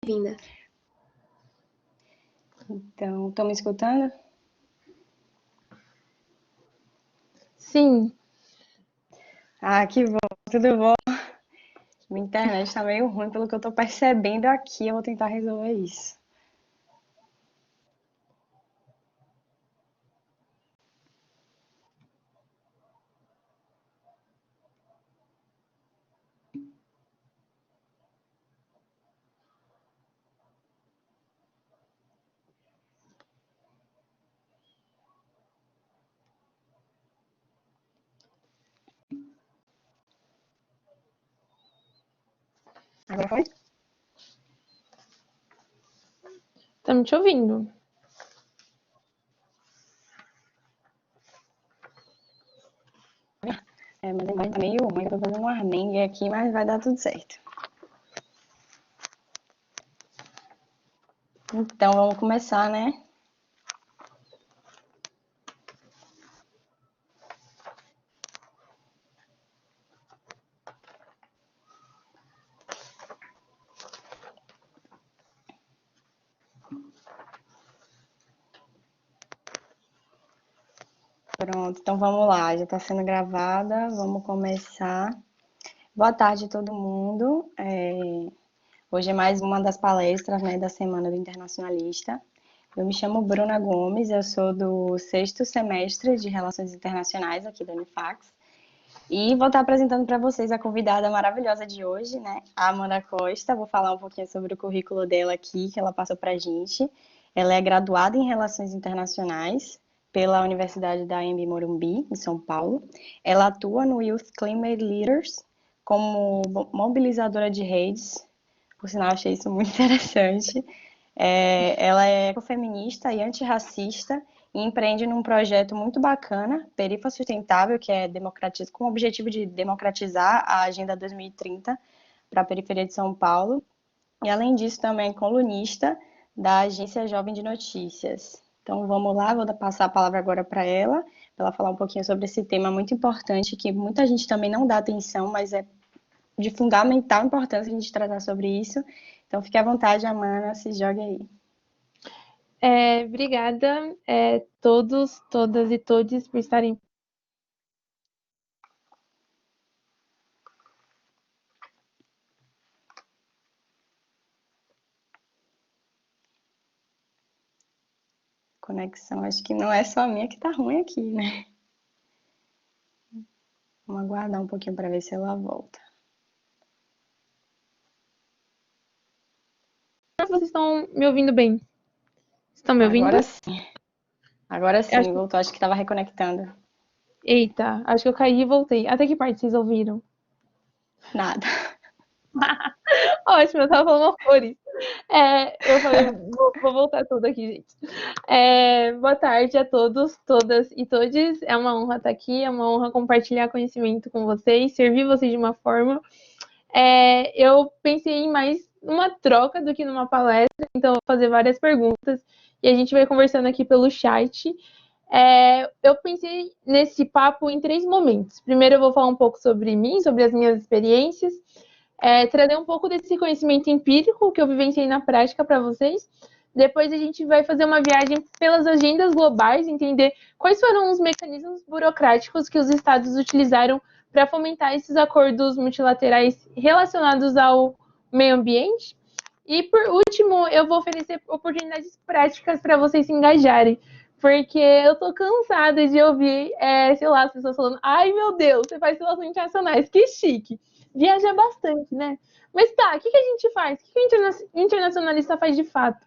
Bem-vinda. Então, estão me escutando? Sim. Ah, que bom, tudo bom? Minha internet está meio ruim, pelo que eu estou percebendo aqui, eu vou tentar resolver isso. Agora foi? Estamos te ouvindo. Mas a imagem tá meio ruim, eu tô fazendo um armengue aqui, mas vai dar tudo certo. Então, vamos começar, né? Pronto, então vamos lá, já está sendo gravada, vamos começar. Boa tarde, todo mundo. Hoje é mais uma das palestras, né, da Semana do Internacionalista. Eu me chamo Bruna Gomes, eu sou do 6º semestre de Relações Internacionais aqui da Unifax. E vou estar apresentando para vocês a convidada maravilhosa de hoje, né? A Amanda Costa. Vou falar um pouquinho sobre o currículo dela aqui, que ela passou para a gente. Ela é graduada em Relações Internacionais pela Universidade da Anhembi Morumbi, em São Paulo. Ela atua no Youth Climate Leaders como mobilizadora de redes. Por sinal, achei isso muito interessante. Ela é feminista e antirracista e empreende num projeto muito bacana, Perifa Sustentável, que é com o objetivo de democratizar a Agenda 2030 para a periferia de São Paulo. E, além disso, também é colunista da Agência Jovem de Notícias. Então, vamos lá, vou passar a palavra agora para ela falar um pouquinho sobre esse tema muito importante, que muita gente também não dá atenção, mas é de fundamental importância a gente tratar sobre isso. Então, fique à vontade, Amanda, se jogue aí. Obrigada todos, todas e todes por estarem. Conexão, acho que não é só a minha que tá ruim aqui, né? Vamos aguardar um pouquinho para ver se ela volta. Vocês estão me ouvindo bem? Estão me ouvindo? Agora sim. Agora sim, Acho... voltou. Acho que estava reconectando. Eita, acho que eu caí e voltei. Até que parte vocês ouviram? Nada. Ótimo, eu tava falando horrores. Eu falei, vou voltar tudo aqui, gente. Boa tarde a todos, todas e todes. É uma honra estar aqui, é uma honra compartilhar conhecimento com vocês, servir vocês de uma forma. Eu pensei em mais uma troca do que numa palestra, então eu vou fazer várias perguntas e a gente vai conversando aqui pelo chat. Eu pensei nesse papo em 3 momentos. Primeiro eu vou falar um pouco sobre mim, sobre as minhas experiências, trazer um pouco desse conhecimento empírico que eu vivenciei na prática para vocês. Depois a gente vai fazer uma viagem pelas agendas globais, entender quais foram os mecanismos burocráticos que os estados utilizaram para fomentar esses acordos multilaterais relacionados ao meio ambiente. E, por último, eu vou oferecer oportunidades práticas para vocês se engajarem, porque eu tô cansada de ouvir, sei lá, as pessoas falando: ai, meu Deus, você faz relações internacionais, que chique. Viaja bastante, né? Mas tá, o que a gente faz? O que o internacionalista faz de fato?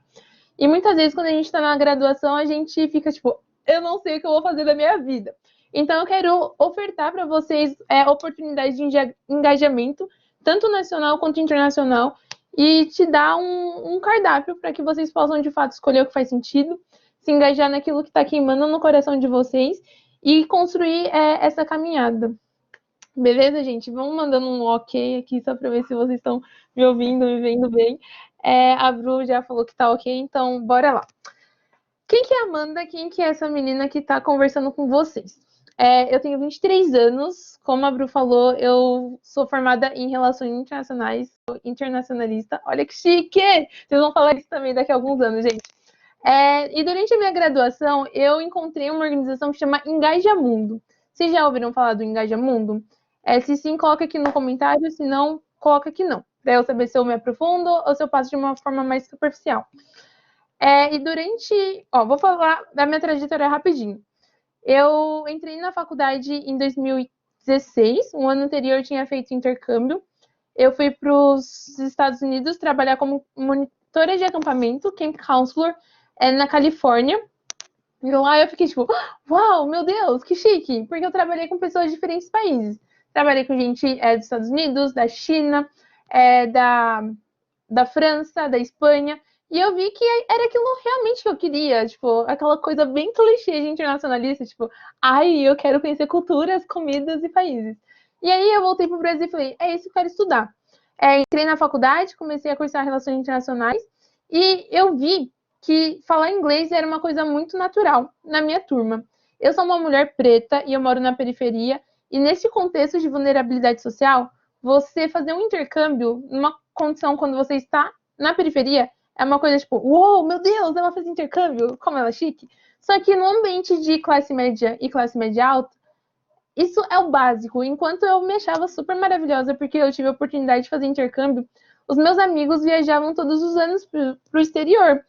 E muitas vezes, quando a gente está na graduação, a gente fica tipo, eu não sei o que eu vou fazer da minha vida. Então, eu quero ofertar para vocês oportunidades de engajamento, tanto nacional quanto internacional, e te dar um cardápio para que vocês possam, de fato, escolher o que faz sentido, se engajar naquilo que está queimando no coração de vocês e construir essa caminhada. Beleza, gente? Vamos mandando um ok aqui só para ver se vocês estão me ouvindo, me vendo bem. A Bru já falou que tá ok, então bora lá. Quem que é a Amanda? Quem que é essa menina que tá conversando com vocês? Eu tenho 23 anos, como a Bru falou, eu sou formada em Relações Internacionais, sou internacionalista. Olha que chique! Vocês vão falar isso também daqui a alguns anos, gente. E durante a minha graduação, eu encontrei uma organização que chama Engaja Mundo. Vocês já ouviram falar do Engaja Mundo? Se sim, coloca aqui no comentário, se não, coloca aqui não, para eu saber se eu me aprofundo ou se eu passo de uma forma mais superficial. Vou falar da minha trajetória rapidinho. Eu entrei na faculdade em 2016, um ano anterior eu tinha feito intercâmbio. Eu fui para os Estados Unidos trabalhar como monitora de acampamento, camp counselor, na Califórnia. E lá eu fiquei tipo, uau, meu Deus, que chique! Porque eu trabalhei com pessoas de diferentes países. Trabalhei com gente dos Estados Unidos, da China, da França, da Espanha. E eu vi que era aquilo realmente que eu queria, tipo, aquela coisa bem clichê de internacionalista, tipo, ai, eu quero conhecer culturas, comidas e países. E aí eu voltei pro Brasil e falei, é isso que eu quero estudar. Entrei na faculdade, comecei a cursar Relações Internacionais e eu vi que falar inglês era uma coisa muito natural na minha turma. Eu sou uma mulher preta e eu moro na periferia, e nesse contexto de vulnerabilidade social, você fazer um intercâmbio numa condição quando você está na periferia é uma coisa tipo, uou, meu Deus, ela fez intercâmbio, como ela é chique. Só que no ambiente de classe média e classe média alta, isso é o básico. Enquanto eu me achava super maravilhosa porque eu tive a oportunidade de fazer intercâmbio, os meus amigos viajavam todos os anos para o exterior.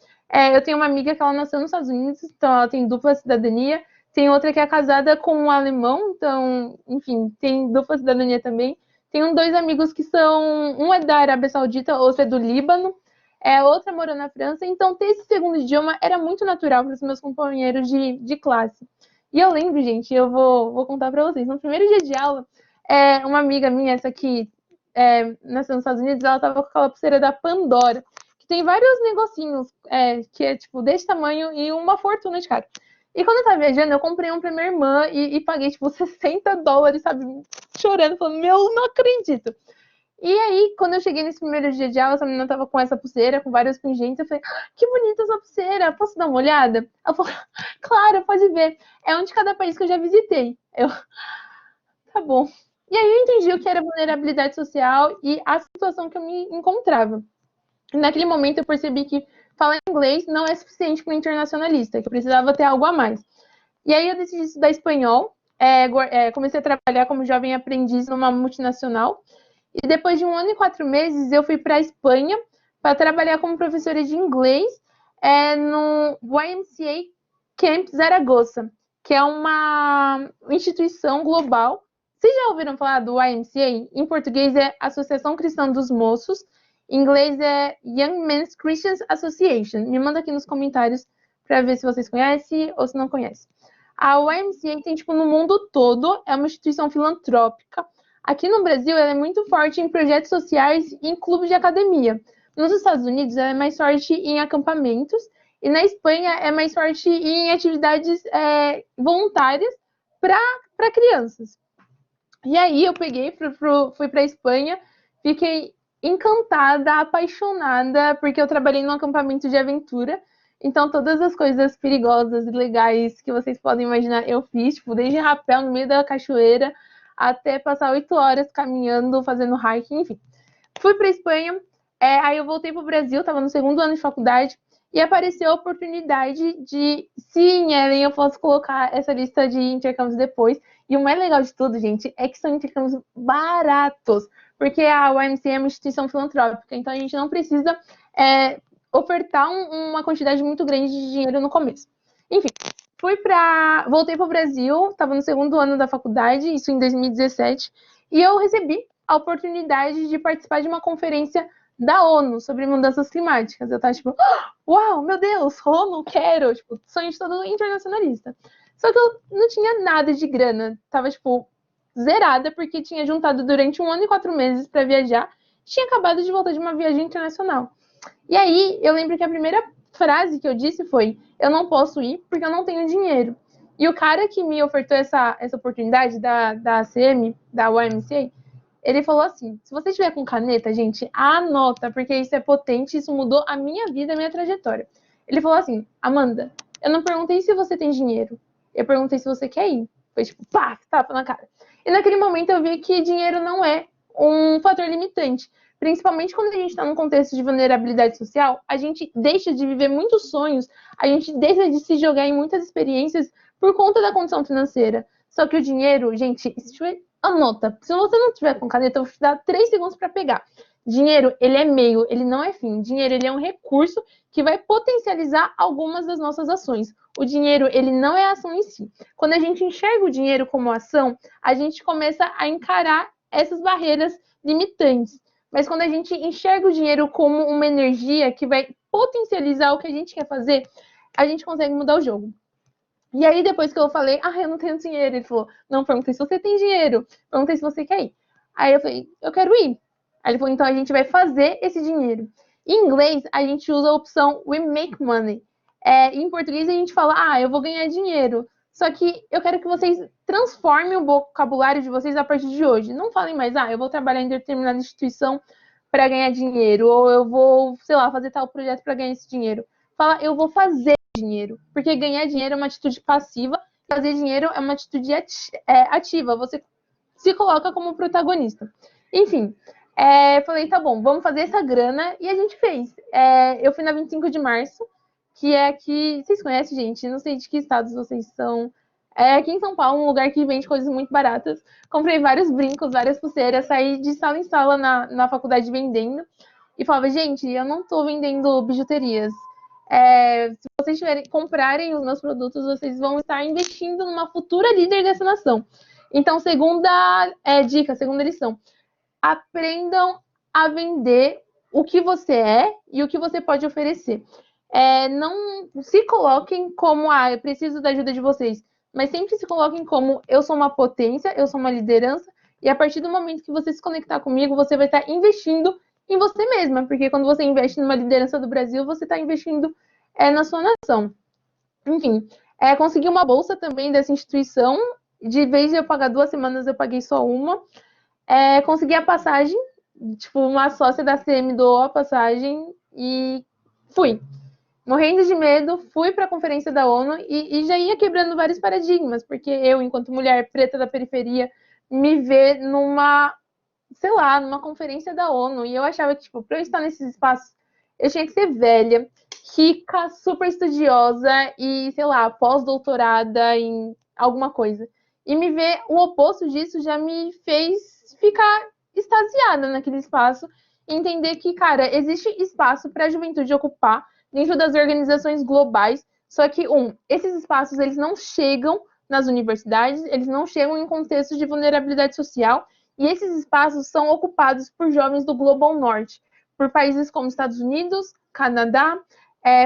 Eu tenho uma amiga que ela nasceu nos Estados Unidos, então ela tem dupla cidadania. Tem outra que é casada com um alemão, então, enfim, tem dupla cidadania também. Tenho dois amigos que são, um é da Arábia Saudita, outro é do Líbano, outra mora na França. Então, ter esse segundo idioma era muito natural para os meus companheiros de classe. E eu lembro, gente, eu vou contar para vocês. No primeiro dia de aula, uma amiga minha, essa aqui, nasceu nos Estados Unidos, ela tava com aquela pulseira da Pandora, que tem vários negocinhos, que é tipo desse tamanho e uma fortuna de cara. E quando eu tava viajando, eu comprei um pra minha irmã e paguei, tipo, $60, sabe? Chorando, falando, meu, não acredito. E aí, quando eu cheguei nesse primeiro dia de aula, essa menina tava com essa pulseira, com vários pingentes. Eu falei, que bonita essa pulseira, posso dar uma olhada? Ela falou, claro, pode ver. É um de cada país que eu já visitei. Tá bom. E aí eu entendi o que era vulnerabilidade social e a situação que eu me encontrava. E naquele momento eu percebi que falar inglês não é suficiente para um internacionalista, que eu precisava ter algo a mais. E aí eu decidi estudar espanhol, comecei a trabalhar como jovem aprendiz numa multinacional. E depois de 1 ano e 4 meses, eu fui para a Espanha para trabalhar como professora de inglês no YMCA Camp Zaragoza, que é uma instituição global. Vocês já ouviram falar do YMCA? Em português é Associação Cristã dos Moços, em inglês é Young Men's Christian Association. Me manda aqui nos comentários para ver se vocês conhecem ou se não conhecem. A YMCA tem, tipo, no mundo todo, é uma instituição filantrópica. Aqui no Brasil, ela é muito forte em projetos sociais e em clubes de academia. Nos Estados Unidos, ela é mais forte em acampamentos. E na Espanha, é mais forte em atividades voluntárias para crianças. E aí, eu fui para a Espanha, fiquei encantada, apaixonada, porque eu trabalhei num acampamento de aventura. Então, todas as coisas perigosas e legais que vocês podem imaginar, eu fiz, tipo, desde rapel no meio da cachoeira, até passar 8 horas caminhando, fazendo hiking, enfim. Fui para a Espanha, aí eu voltei para o Brasil, estava no segundo ano de faculdade, e apareceu a oportunidade de, sim, Ellen, eu posso colocar essa lista de intercâmbios depois. E o mais legal de tudo, gente, é que são intercâmbios baratos, porque a YMCA é uma instituição filantrópica, então a gente não precisa ofertar uma quantidade muito grande de dinheiro no começo. Enfim, voltei para o Brasil, estava no segundo ano da faculdade, isso em 2017, e eu recebi a oportunidade de participar de uma conferência da ONU sobre mudanças climáticas. Eu tava tipo, uau, meu Deus, ONU, quero, tipo, sonho de todo internacionalista. Só que eu não tinha nada de grana, tava, tipo, zerada, porque tinha juntado durante 1 ano e 4 meses para viajar, tinha acabado de voltar de uma viagem internacional. E aí, eu lembro que a primeira frase que eu disse foi, eu não posso ir porque eu não tenho dinheiro. E o cara que me ofertou essa oportunidade da ACM, da YMCA, ele falou assim, se você estiver com caneta, gente, anota, porque isso é potente, isso mudou a minha vida, a minha trajetória. Ele falou assim, Amanda, eu não perguntei se você tem dinheiro, eu perguntei se você quer ir. Foi tipo, pá, tapa na cara. E naquele momento eu vi que dinheiro não é um fator limitante. Principalmente quando a gente está num contexto de vulnerabilidade social, a gente deixa de viver muitos sonhos, a gente deixa de se jogar em muitas experiências por conta da condição financeira. Só que o dinheiro, gente, anota. Se você não tiver com caneta, eu vou te dar 3 segundos para pegar. Dinheiro, ele é meio, ele não é fim. Dinheiro, ele é um recurso que vai potencializar algumas das nossas ações. O dinheiro, ele não é ação em si. Quando a gente enxerga o dinheiro como ação, a gente começa a encarar essas barreiras limitantes. Mas quando a gente enxerga o dinheiro como uma energia que vai potencializar o que a gente quer fazer, a gente consegue mudar o jogo. E aí, depois que eu falei, eu não tenho dinheiro, ele falou, não, perguntei se você tem dinheiro, perguntei se você quer ir. Aí eu falei, eu quero ir. Aí ele falou, então a gente vai fazer esse dinheiro. Em inglês, a gente usa a opção we make money. Em português, a gente fala, eu vou ganhar dinheiro. Só que eu quero que vocês transformem o vocabulário de vocês a partir de hoje. Não falem mais, eu vou trabalhar em determinada instituição para ganhar dinheiro, ou eu vou, sei lá, fazer tal projeto para ganhar esse dinheiro. Fala, eu vou fazer dinheiro, porque ganhar dinheiro é uma atitude passiva, fazer dinheiro é uma atitude ativa, você se coloca como protagonista. Enfim, falei, tá bom, vamos fazer essa grana, e a gente fez. Eu fui na 25 de março, que é aqui, vocês conhecem, gente? Não sei de que estados vocês são. Aqui em São Paulo, um lugar que vende coisas muito baratas. Comprei vários brincos, várias pulseiras, saí de sala em sala na faculdade vendendo. E falava, gente, eu não tô vendendo bijuterias. Se vocês comprarem os meus produtos, vocês vão estar investindo numa futura líder dessa nação. Então, segunda dica, segunda lição. Aprendam a vender o que você é e o que você pode oferecer. Não se coloquem como, eu preciso da ajuda de vocês, mas sempre se coloquem como, eu sou uma potência, eu sou uma liderança, e a partir do momento que você se conectar comigo, você vai estar investindo em você mesma, porque quando você investe numa liderança do Brasil, você está investindo na sua nação. Enfim, consegui uma bolsa também dessa instituição, de vez de eu pagar 2 semanas, eu paguei só uma. Consegui a passagem, tipo, uma sócia da CM doou a passagem e fui. Morrendo de medo, fui para a conferência da ONU e já ia quebrando vários paradigmas, porque eu, enquanto mulher preta da periferia, me ver numa conferência da ONU, e eu achava que, tipo, para eu estar nesses espaços, eu tinha que ser velha, rica, super estudiosa e, sei lá, pós-doutorada em alguma coisa. E me ver o oposto disso já me fez ficar extasiada naquele espaço e entender que, cara, existe espaço para a juventude ocupar dentro das organizações globais, só que, esses espaços, eles não chegam nas universidades, eles não chegam em contextos de vulnerabilidade social, e esses espaços são ocupados por jovens do Global Norte, por países como Estados Unidos, Canadá,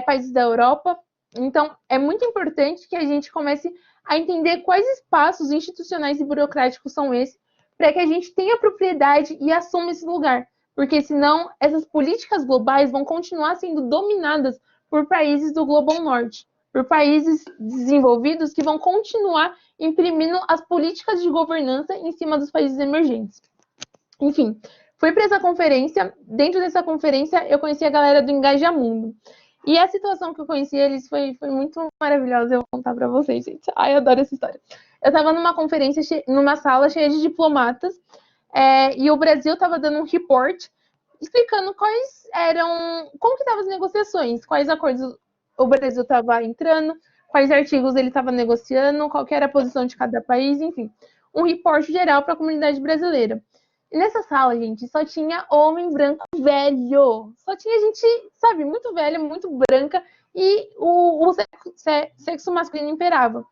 países da Europa. Então, é muito importante que a gente comece a entender quais espaços institucionais e burocráticos são esses, para que a gente tenha propriedade e assuma esse lugar. Porque senão essas políticas globais vão continuar sendo dominadas por países do Global Norte, por países desenvolvidos que vão continuar imprimindo as políticas de governança em cima dos países emergentes. Enfim, fui para essa conferência. Dentro dessa conferência, eu conheci a galera do Engajamundo. E a situação que eu conheci eles foi muito maravilhosa. Eu vou contar para vocês, gente. Eu adoro essa história. Eu estava numa conferência, numa sala cheia de diplomatas, e o Brasil estava dando um report explicando como que estavam as negociações, quais acordos o Brasil estava entrando, quais artigos ele estava negociando, qual que era a posição de cada país, enfim. Um reporte geral para a comunidade brasileira. E nessa sala, gente, só tinha homem branco velho. Só tinha gente, sabe, muito velha, muito branca, e o sexo masculino imperava.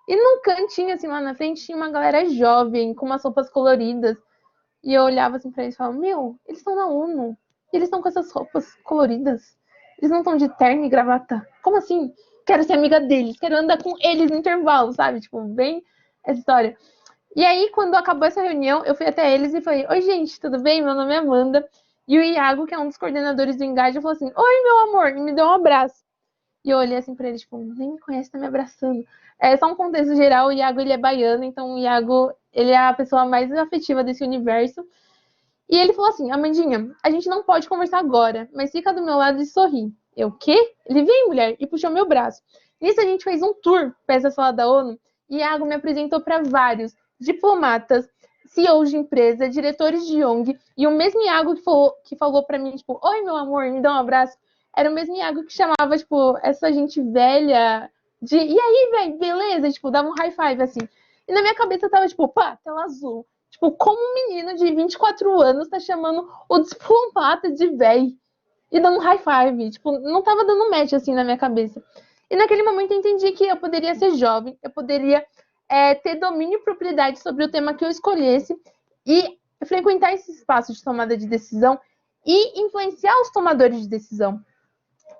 E num cantinho, assim, lá na frente, tinha uma galera jovem, com umas roupas coloridas. E eu olhava assim pra eles e falava, eles estão na ONU. E eles estão com essas roupas coloridas. Eles não estão de terno e gravata. Como assim? Quero ser amiga deles, quero andar com eles no intervalo, sabe? Tipo, bem essa história. E aí, quando acabou essa reunião, eu fui até eles e falei, oi, gente, tudo bem? Meu nome é Amanda. E o Iago, que é um dos coordenadores do Engaja, falou assim, oi, meu amor, e me deu um abraço. E eu olhei assim pra ele, tipo, nem me conhece, tá me abraçando. Só um contexto geral, o Iago, ele é baiano, então o Iago, ele é a pessoa mais afetiva desse universo. E ele falou assim, Amandinha, a gente não pode conversar agora, mas fica do meu lado e sorri. Eu, o quê? Ele, vem, mulher, e puxou meu braço. Nisso a gente fez um tour pra essa sala da ONU, Iago me apresentou para vários diplomatas, CEOs de empresa, diretores de ONG, e o mesmo Iago que falou para mim, tipo, oi, meu amor, me dá um abraço, era o mesmo Iago que chamava, tipo, essa gente velha de, e aí, velho, beleza? Tipo, dava um high five, assim. E na minha cabeça tava, tipo, pá, tela azul. Tipo, como um menino de 24 anos tá chamando o diplomata de véi e dando um high five? Tipo, não tava dando match, assim, na minha cabeça. E naquele momento eu entendi que eu poderia ser jovem, eu poderia ter domínio e propriedade sobre o tema que eu escolhesse e frequentar esse espaço de tomada de decisão e influenciar os tomadores de decisão.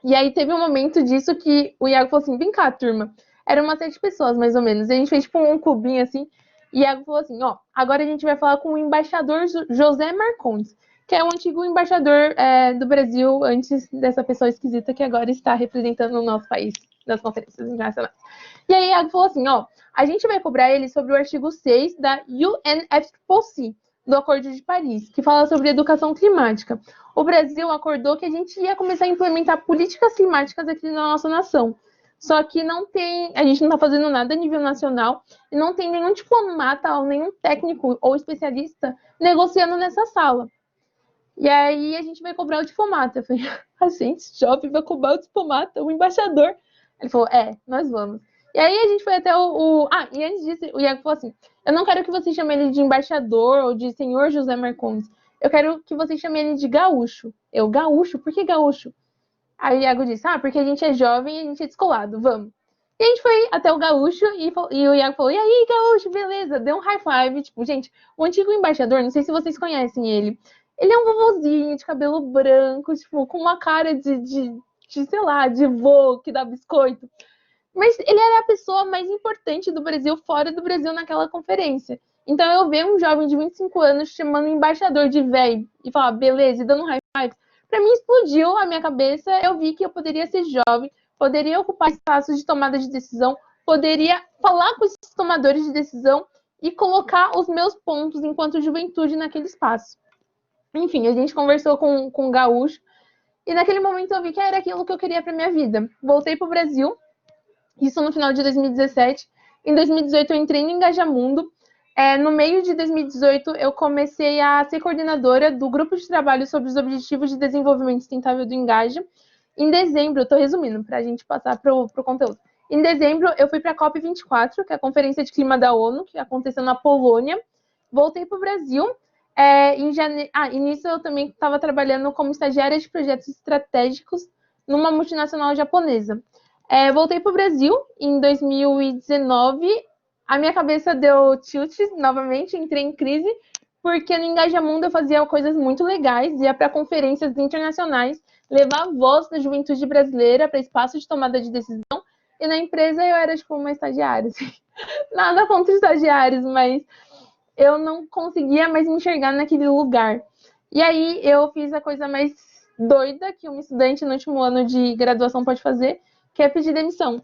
E aí teve um momento disso que o Iago falou assim, vem cá, turma. Era umas 7 pessoas, mais ou menos. E a gente fez tipo um clubinho assim. E o Iago falou assim, ó, agora a gente vai falar com o embaixador José Marcondes, que é o antigo embaixador do Brasil, antes dessa pessoa esquisita que agora está representando o nosso país nas conferências internacionais. E aí o Iago falou assim, ó, a gente vai cobrar ele sobre o artigo 6 da UNFCCC, do Acordo de Paris, que fala sobre educação climática. O Brasil acordou que a gente ia começar a implementar políticas climáticas aqui na nossa nação. Só que não tem, a gente não está fazendo nada a nível nacional e não tem nenhum diplomata ou nenhum técnico ou especialista negociando nessa sala. E aí a gente vai cobrar o diplomata. Eu falei, a gente, jovem, vai cobrar o diplomata, o embaixador. Ele falou, nós vamos. E aí a gente foi até e antes disso, o Iago falou assim, eu não quero que você chame ele de embaixador ou de senhor José Marcondes. Eu quero que você chame ele de gaúcho. Eu, gaúcho? Por que gaúcho? Aí o Iago disse, porque a gente é jovem e a gente é descolado, vamos. E a gente foi até o gaúcho e o Iago falou, e aí, gaúcho, beleza? Deu um high five. Tipo, gente, o antigo embaixador, não sei se vocês conhecem ele. Ele é um vovozinho de cabelo branco, tipo, com uma cara de sei lá, de vô que dá biscoito. Mas ele era a pessoa mais importante do Brasil, fora do Brasil, naquela conferência. Então eu ver um jovem de 25 anos chamando um embaixador de velho e falar, beleza, e dando um high five, pra mim explodiu a minha cabeça. Eu vi que eu poderia ser jovem, poderia ocupar espaços de tomada de decisão, poderia falar com esses tomadores de decisão e colocar os meus pontos enquanto juventude naquele espaço. Enfim, a gente conversou com o Gaúcho e naquele momento eu vi que era aquilo que eu queria para minha vida. Voltei para o Brasil, isso no final de 2017. Em 2018 eu entrei no Engajamundo. No meio de 2018 eu comecei a ser coordenadora do grupo de trabalho sobre os Objetivos de Desenvolvimento Sustentável do Engaja. Em dezembro, eu estou resumindo para a gente passar para o conteúdo. Em dezembro eu fui para a COP24, que é a Conferência de Clima da ONU, que aconteceu na Polônia. Voltei para o Brasil. Em janeiro, início eu também estava trabalhando como estagiária de projetos estratégicos numa multinacional japonesa. Voltei para o Brasil em 2019. A minha cabeça deu tilt novamente, entrei em crise, porque no Engajamundo eu fazia coisas muito legais, ia para conferências internacionais, levar a voz da juventude brasileira para espaço de tomada de decisão, e na empresa eu era tipo uma estagiária. Assim. Nada contra estagiários, mas eu não conseguia mais me enxergar naquele lugar. E aí eu fiz a coisa mais doida que um estudante no último ano de graduação pode fazer, que é pedir demissão.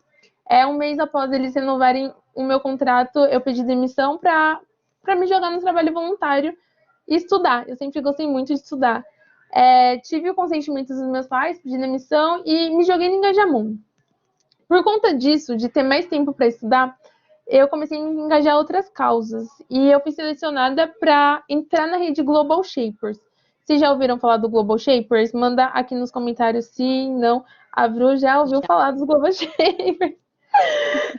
Um mês após eles renovarem o meu contrato, eu pedi demissão para me jogar no trabalho voluntário e estudar. Eu sempre gostei muito de estudar. Tive o consentimento dos meus pais, pedi demissão e me joguei no Engajamundo. Por conta disso, de ter mais tempo para estudar, eu comecei a me engajar em outras causas. E eu fui selecionada para entrar na rede Global Shapers. Vocês já ouviram falar do Global Shapers? Manda aqui nos comentários sim, não. A Bru já ouviu falar dos Global Shapers.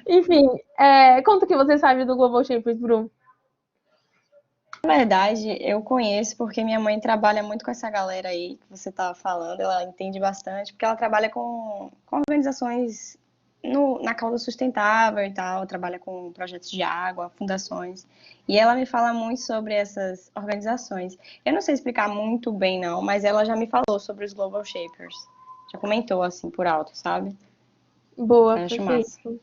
Enfim, conta o que você sabe do Global Shapers, Bru. Na verdade, eu conheço porque minha mãe trabalha muito com essa galera aí que você estava falando, ela entende bastante, porque ela trabalha com organizações na causa sustentável e tal, trabalha com projetos de água, fundações, e ela me fala muito sobre essas organizações. Eu não sei explicar muito bem não, mas ela já me falou sobre os Global Shapers, já comentou assim por alto, sabe? Boa, Eu acho massa. perfeito.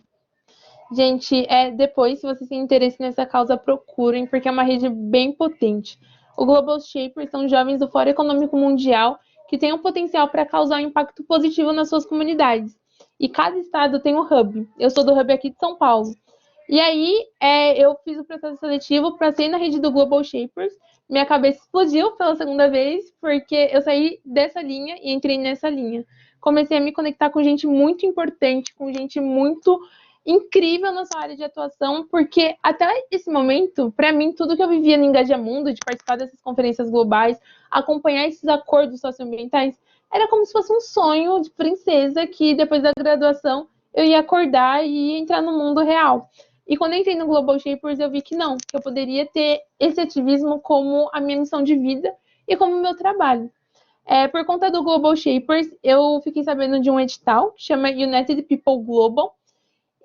Gente, depois, se vocês têm interesse nessa causa, procurem, porque é uma rede bem potente. O Global Shapers são jovens do Fórum Econômico Mundial que têm o potencial para causar um impacto positivo nas suas comunidades. E cada estado tem um hub. Eu sou do hub aqui de São Paulo. E aí, eu fiz o processo seletivo para ser na rede do Global Shapers. Minha cabeça explodiu pela segunda vez, porque eu saí dessa linha e entrei nessa linha. Comecei a me conectar com gente muito importante, com gente muito incrível na sua área de atuação, porque até esse momento, para mim, tudo que eu vivia no Engajamundo, de participar dessas conferências globais, acompanhar esses acordos socioambientais, era como se fosse um sonho de princesa que depois da graduação eu ia acordar e ia entrar no mundo real. E quando eu entrei no Global Shapers, eu vi que não, que eu poderia ter esse ativismo como a minha missão de vida e como meu trabalho. Por conta do Global Shapers, eu fiquei sabendo de um edital que chama United People Global,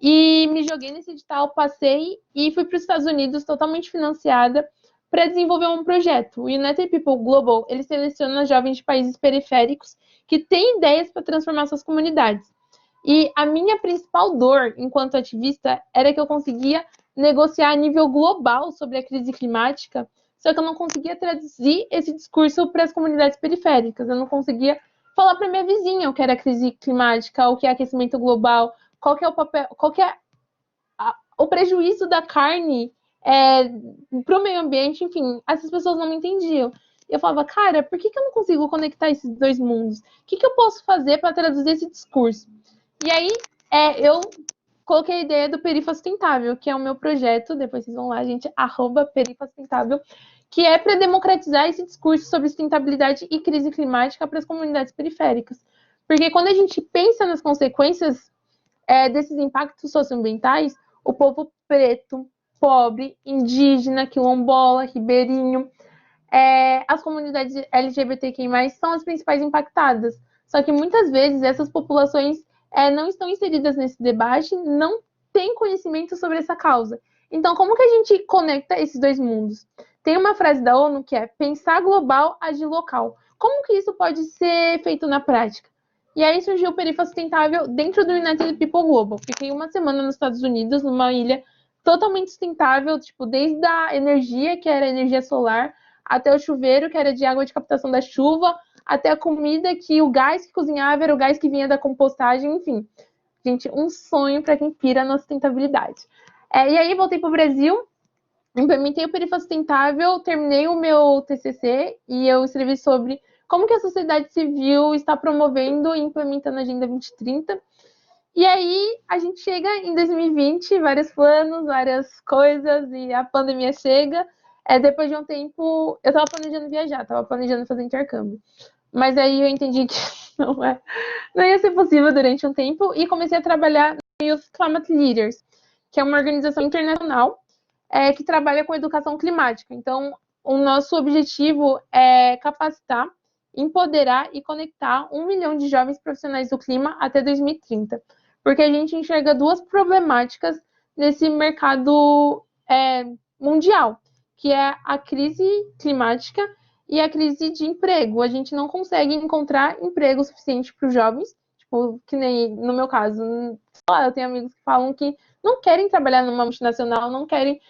e me joguei nesse edital, passei e fui para os Estados Unidos totalmente financiada para desenvolver um projeto. O United People Global, ele seleciona jovens de países periféricos que têm ideias para transformar suas comunidades. E a minha principal dor, enquanto ativista, era que eu conseguia negociar a nível global sobre a crise climática, só que eu não conseguia traduzir esse discurso para as comunidades periféricas. Eu não conseguia falar para minha vizinha o que era crise climática, o que é aquecimento global, qual que é o papel, qual que é o prejuízo da carne para o meio ambiente, enfim, essas pessoas não me entendiam. Eu falava, cara, por que eu não consigo conectar esses dois mundos? O que eu posso fazer para traduzir esse discurso? E aí, eu coloquei a ideia do Perifa Sustentável, que é o meu projeto, depois vocês vão lá, gente, @Perifa Sustentável, que é para democratizar esse discurso sobre sustentabilidade e crise climática para as comunidades periféricas. Porque quando a gente pensa nas consequências desses impactos socioambientais, o povo preto, pobre, indígena, quilombola, ribeirinho, as comunidades LGBTQI+, são as principais impactadas. Só que muitas vezes essas populações não estão inseridas nesse debate, não têm conhecimento sobre essa causa. Então, como que a gente conecta esses dois mundos? Tem uma frase da ONU que é pensar global, agir local. Como que isso pode ser feito na prática? E aí surgiu o Perifa Sustentável dentro do United People Global. Fiquei uma semana nos Estados Unidos, numa ilha totalmente sustentável, tipo, desde a energia, que era energia solar, até o chuveiro, que era de água de captação da chuva, até a comida, que o gás que cozinhava era o gás que vinha da compostagem, enfim. Gente, um sonho para quem pira na sustentabilidade. E aí voltei para o Brasil, implementei o Perifa Sustentável, terminei o meu TCC e eu escrevi sobre como que a sociedade civil está promovendo e implementando a Agenda 2030. E aí a gente chega em 2020, vários planos, várias coisas, e a pandemia chega. Depois de um tempo, eu estava planejando viajar, estava planejando fazer intercâmbio. Mas aí eu entendi que não ia ser possível durante um tempo e comecei a trabalhar no Youth Climate Leaders, que é uma organização internacional que trabalha com educação climática. Então, o nosso objetivo é capacitar, empoderar e conectar 1 milhão de jovens profissionais do clima até 2030. Porque a gente enxerga duas problemáticas nesse mercado mundial, que é a crise climática e a crise de emprego. A gente não consegue encontrar emprego suficiente para os jovens, tipo, que nem no meu caso. Eu tenho amigos que falam que não querem trabalhar numa multinacional, não querem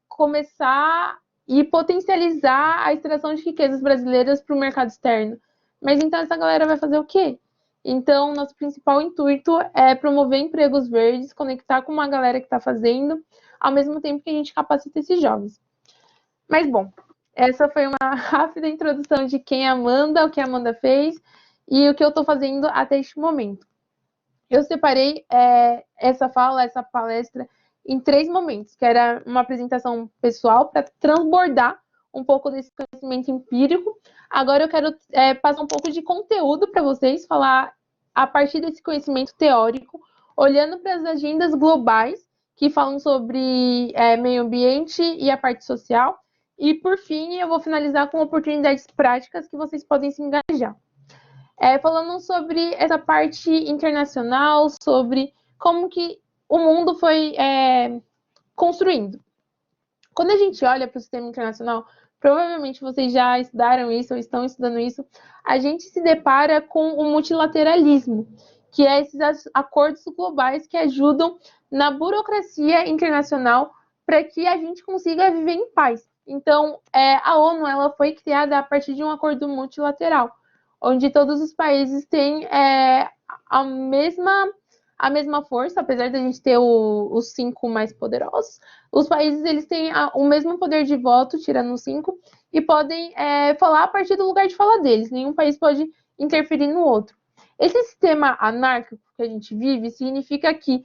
começar e potencializar a extração de riquezas brasileiras para o mercado externo. Mas então essa galera vai fazer o quê? Então, nosso principal intuito é promover empregos verdes, conectar com uma galera que está fazendo, ao mesmo tempo que a gente capacita esses jovens. Mas, bom, essa foi uma rápida introdução de quem é a Amanda, o que a Amanda fez e o que eu estou fazendo até este momento. Eu separei essa palestra, em 3 momentos, que era uma apresentação pessoal para transbordar um pouco desse conhecimento empírico. Agora eu quero passar um pouco de conteúdo para vocês, falar a partir desse conhecimento teórico, olhando para as agendas globais, que falam sobre meio ambiente e a parte social. E, por fim, eu vou finalizar com oportunidades práticas que vocês podem se engajar. Falando sobre essa parte internacional, sobre como que o mundo foi construindo. Quando a gente olha para o sistema internacional, provavelmente vocês já estudaram isso ou estão estudando isso, a gente se depara com o multilateralismo, que é esses acordos globais que ajudam na burocracia internacional para que a gente consiga viver em paz. Então, a ONU ela foi criada a partir de um acordo multilateral, onde todos os países têm a mesma força, apesar de a gente ter os 5 mais poderosos, os países eles têm o mesmo poder de voto, tirando os 5, e podem falar a partir do lugar de fala deles. Nenhum país pode interferir no outro. Esse sistema anárquico que a gente vive significa que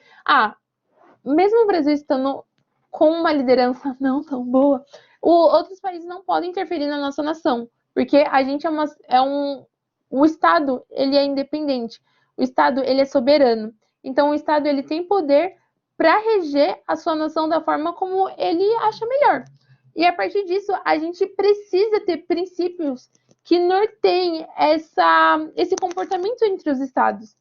mesmo o Brasil estando com uma liderança não tão boa, outros países não podem interferir na nossa nação, porque a gente o Estado, ele é independente, o Estado, ele é soberano, então o Estado, ele tem poder para reger a sua nação da forma como ele acha melhor. E a partir disso, a gente precisa ter princípios que norteiem esse comportamento entre os Estados,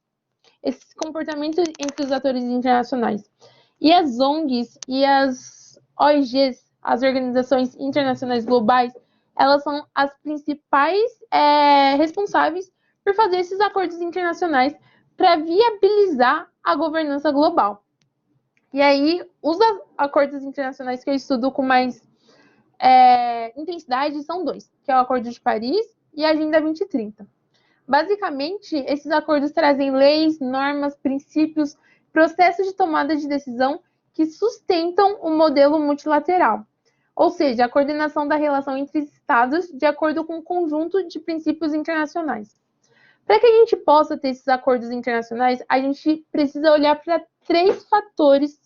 esse comportamento entre os atores internacionais. E as ONGs e as OIGs, as organizações internacionais globais, elas são as principais responsáveis por fazer esses acordos internacionais para viabilizar a governança global. E aí, os acordos internacionais que eu estudo com mais intensidade são dois, que é o Acordo de Paris e a Agenda 2030. Basicamente, esses acordos trazem leis, normas, princípios, processos de tomada de decisão que sustentam o modelo multilateral, ou seja, a coordenação da relação entre Estados de acordo com um conjunto de princípios internacionais. Para que a gente possa ter esses acordos internacionais, a gente precisa olhar para 3 fatores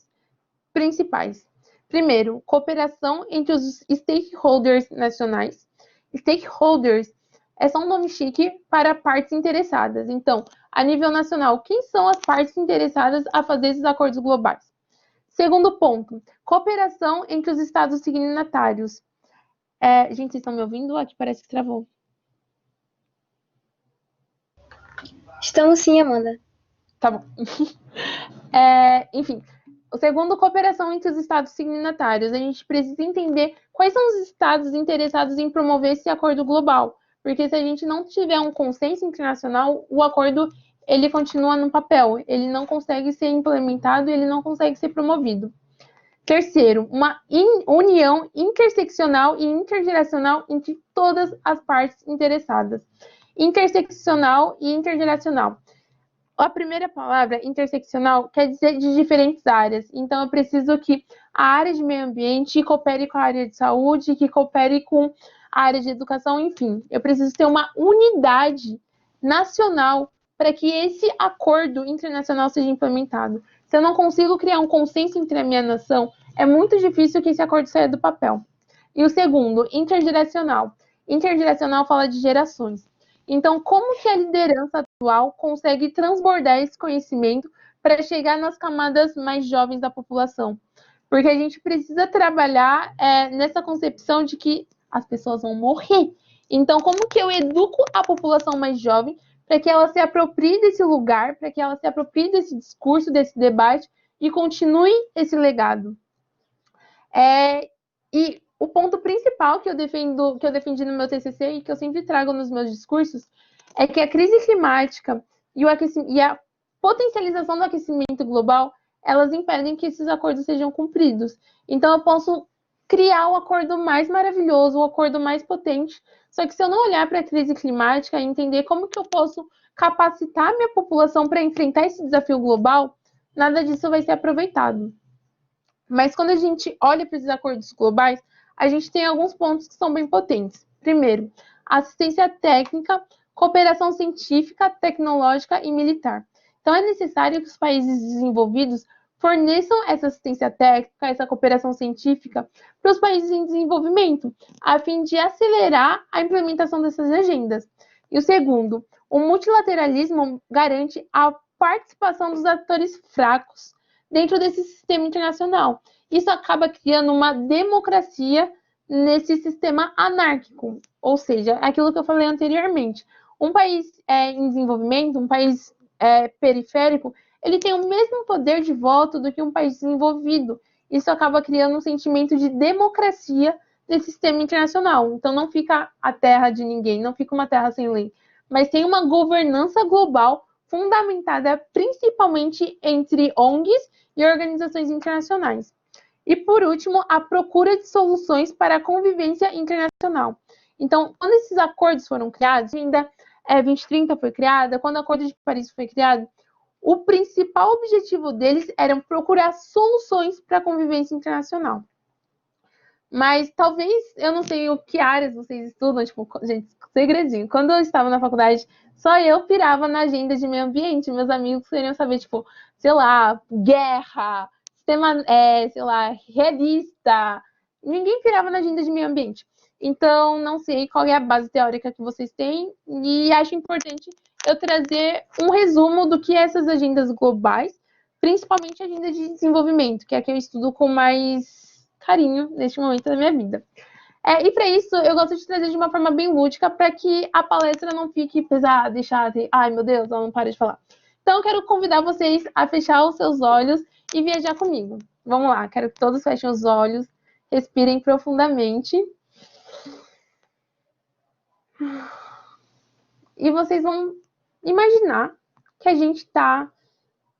principais. Primeiro, cooperação entre os stakeholders nacionais. Stakeholders é só um nome chique para partes interessadas. Então, a nível nacional, quem são as partes interessadas a fazer esses acordos globais? Segundo ponto, cooperação entre os estados signatários. Gente, vocês estão me ouvindo? Aqui parece que travou. Estamos sim, Amanda. Tá bom. Enfim, o segundo, cooperação entre os estados signatários. A gente precisa entender quais são os estados interessados em promover esse acordo global. Porque se a gente não tiver um consenso internacional, o acordo ele continua no papel, ele não consegue ser implementado, ele não consegue ser promovido. Terceiro, uma união interseccional e intergeracional entre todas as partes interessadas. Interseccional e intergeracional. A primeira palavra, interseccional, quer dizer de diferentes áreas. Então, eu preciso que a área de meio ambiente coopere com a área de saúde, que coopere com a área de educação, enfim. Eu preciso ter uma unidade nacional para que esse acordo internacional seja implementado. Se eu não consigo criar um consenso entre a minha nação, é muito difícil que esse acordo saia do papel. E o segundo, intergeracional. Intergeracional fala de gerações. Então, como que a liderança atual consegue transbordar esse conhecimento para chegar nas camadas mais jovens da população? Porque a gente precisa trabalhar nessa concepção de que as pessoas vão morrer. Então, como que eu educo a população mais jovem para que ela se aproprie desse lugar, para que ela se aproprie desse discurso, desse debate e continue esse legado? E o ponto principal que eu defendi no meu TCC e que eu sempre trago nos meus discursos é que a crise climática e a potencialização do aquecimento global, elas impedem que esses acordos sejam cumpridos. Então, eu posso criar o acordo mais maravilhoso, o acordo mais potente, só que se eu não olhar para a crise climática e entender como que eu posso capacitar a minha população para enfrentar esse desafio global, nada disso vai ser aproveitado. Mas quando a gente olha para esses acordos globais, a gente tem alguns pontos que são bem potentes. Primeiro, assistência técnica, cooperação científica, tecnológica e militar. Então, é necessário que os países desenvolvidos forneçam essa assistência técnica, essa cooperação científica para os países em desenvolvimento, a fim de acelerar a implementação dessas agendas. E o segundo, o multilateralismo garante a participação dos atores fracos dentro desse sistema internacional. Isso acaba criando uma democracia nesse sistema anárquico, ou seja, aquilo que eu falei anteriormente. Um país em desenvolvimento, um país periférico, ele tem o mesmo poder de voto do que um país desenvolvido. Isso acaba criando um sentimento de democracia nesse sistema internacional. Então, não fica a terra de ninguém, não fica uma terra sem lei, mas tem uma governança global fundamentada principalmente entre ONGs e organizações internacionais. E, por último, a procura de soluções para a convivência internacional. Então, quando esses acordos foram criados, ainda 2030 foi criada, quando o Acordo de Paris foi criado, o principal objetivo deles era procurar soluções para a convivência internacional. Mas talvez, eu não sei o que áreas vocês estudam, tipo, gente, segredinho. Quando eu estava na faculdade, só eu pirava na agenda de meio ambiente. Meus amigos queriam saber, tipo, sei lá, guerra, sei lá, revista. Ninguém pirava na agenda de meio ambiente. Então, não sei qual é a base teórica que vocês têm e acho importante eu trazer um resumo do que é essas agendas globais, principalmente a agenda de desenvolvimento, que é a que eu estudo com mais carinho neste momento da minha vida. E para isso, eu gosto de trazer de uma forma bem lúdica para que a palestra não fique pesada e chata. Ai, meu Deus, ela não para de falar. Então, eu quero convidar vocês a fechar os seus olhos e viajar comigo. Vamos lá, quero que todos fechem os olhos, respirem profundamente. E vocês vão imaginar que a gente está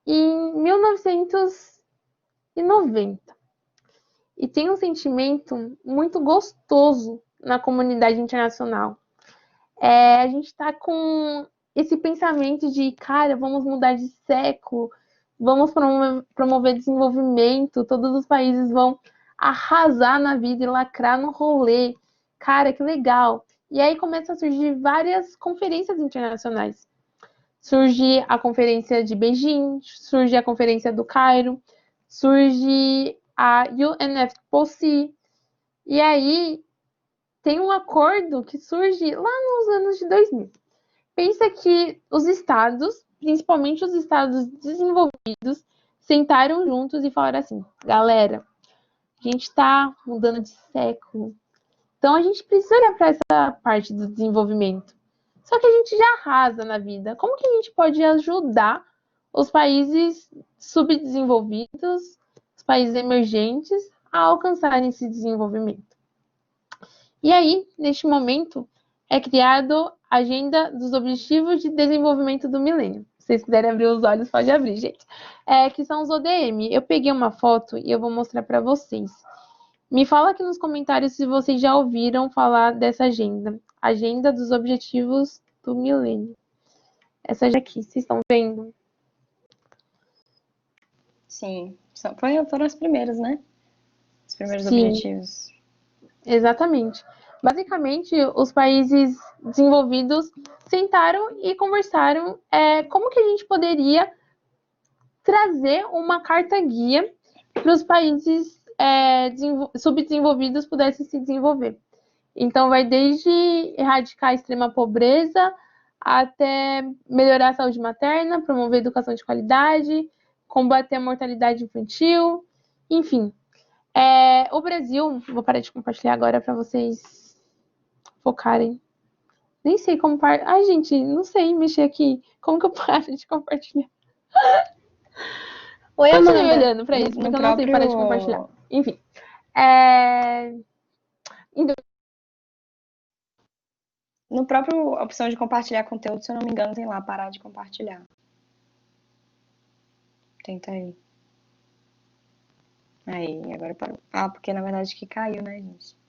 em 1990. E tem um sentimento muito gostoso na comunidade internacional. A gente está com esse pensamento de, cara, vamos mudar de século, vamos promover desenvolvimento, todos os países vão arrasar na vida e lacrar no rolê. Cara, que legal. E aí começam a surgir várias conferências internacionais. Surge a conferência de Beijing, surge a conferência do Cairo, surge a UNFCCC, e aí tem um acordo que surge lá nos anos de 2000. Pensa que os estados, principalmente os estados desenvolvidos, sentaram juntos e falaram assim, galera, a gente está mudando de século, então a gente precisa olhar para essa parte do desenvolvimento. Só que a gente já arrasa na vida. Como que a gente pode ajudar os países subdesenvolvidos, os países emergentes, a alcançarem esse desenvolvimento? E aí, neste momento, é criado a Agenda dos Objetivos de Desenvolvimento do Milênio. Se vocês quiserem abrir os olhos, pode abrir, gente. Que são os ODM. Eu peguei uma foto e eu vou mostrar para vocês. Me fala aqui nos comentários se vocês já ouviram falar dessa agenda. Agenda dos Objetivos do Milênio. Essa aqui, vocês estão vendo? Sim, foram os primeiros, né? Os primeiros Sim, objetivos. Exatamente. Basicamente, os países desenvolvidos sentaram e conversaram como que a gente poderia trazer uma carta-guia para os países subdesenvolvidos pudessem se desenvolver. Então, vai desde erradicar a extrema pobreza até melhorar a saúde materna, promover educação de qualidade, combater a mortalidade infantil, enfim. O Brasil, vou parar de compartilhar agora para vocês focarem. Nem sei como Ai, gente, não sei mexer aqui. Como que eu paro de compartilhar? Oi, Continue Amanda. olhando para isso, porque eu não sei parar de compartilhar. Enfim. No próprio opção de compartilhar conteúdo, se eu não me engano, tem lá parar de compartilhar. Tenta aí. Aí, agora parou. Porque na verdade que caiu, né, gente?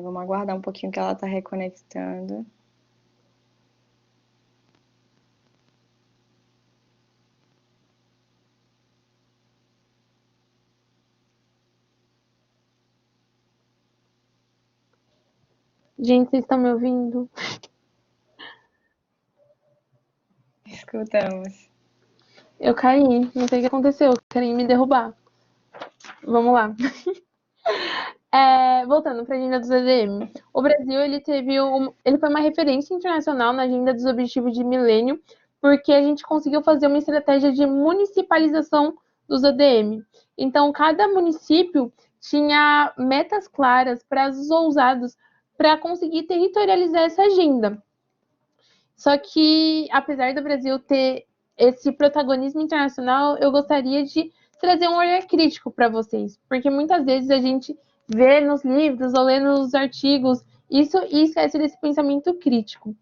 Vamos aguardar um pouquinho que ela tá reconectando. Gente, vocês estão me ouvindo? Escutamos. Eu caí, não sei o que aconteceu, querem me derrubar. Vamos lá. Voltando para a agenda dos ODM. O Brasil ele foi uma referência internacional na agenda dos Objetivos de Milênio, porque a gente conseguiu fazer uma estratégia de municipalização dos ODM. Então, cada município tinha metas claras, prazos ousados para conseguir territorializar essa agenda. Só que, apesar do Brasil ter esse protagonismo internacional, eu gostaria de trazer um olhar crítico para vocês, porque muitas vezes a gente vê nos livros ou lê nos artigos isso e esquece desse pensamento crítico.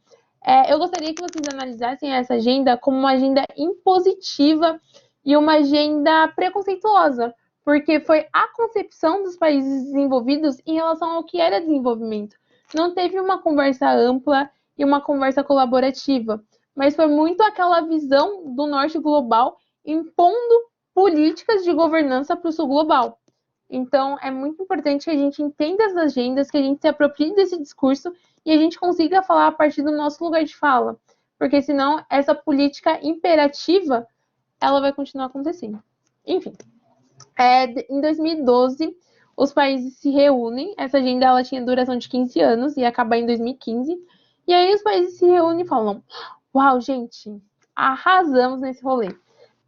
Eu gostaria que vocês analisassem essa agenda como uma agenda impositiva e uma agenda preconceituosa, porque foi a concepção dos países desenvolvidos em relação ao que era desenvolvimento. Não teve uma conversa ampla e uma conversa colaborativa, mas foi muito aquela visão do norte global impondo políticas de governança para o sul global. Então, é muito importante que a gente entenda as agendas, que a gente se aproprie desse discurso e a gente consiga falar a partir do nosso lugar de fala, porque senão essa política imperativa ela vai continuar acontecendo. Enfim, em 2012, os países se reúnem, essa agenda ela tinha duração de 15 anos, ia acabar em 2015, e aí os países se reúnem e falam, uau, gente, arrasamos nesse rolê,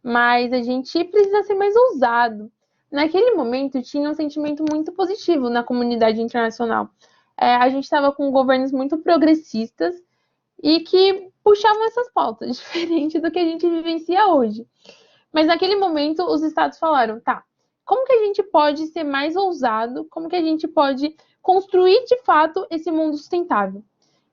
mas a gente precisa ser mais ousado. Naquele momento, tinha um sentimento muito positivo na comunidade internacional. A gente estava com governos muito progressistas e que puxavam essas pautas, diferente do que a gente vivencia hoje. Mas naquele momento, os estados falaram, tá, como que a gente pode ser mais ousado? Como que a gente pode construir, de fato, esse mundo sustentável?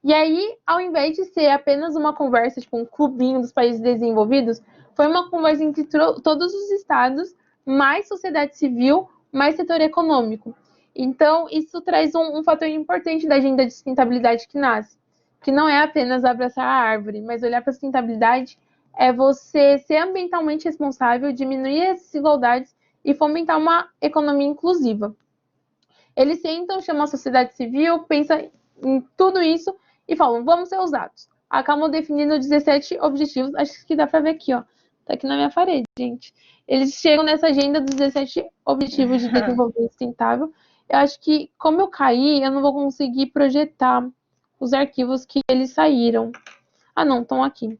E aí, ao invés de ser apenas uma conversa, tipo um clubinho dos países desenvolvidos, foi uma conversa entre todos os estados, mais sociedade civil, mais setor econômico. Então, isso traz um fator importante da agenda de sustentabilidade que nasce, que não é apenas abraçar a árvore, mas olhar para a sustentabilidade é você ser ambientalmente responsável, diminuir as desigualdades e fomentar uma economia inclusiva. Eles sentam, chamam a sociedade civil, pensam em tudo isso e falam, vamos ser ousados. Acabam definindo 17 objetivos, acho que dá para ver aqui, ó. Tá aqui na minha parede, gente. Eles chegam nessa agenda dos 17 objetivos de desenvolvimento sustentável. Eu acho que, como eu caí, eu não vou conseguir projetar os arquivos que eles saíram. Ah, não, estão aqui.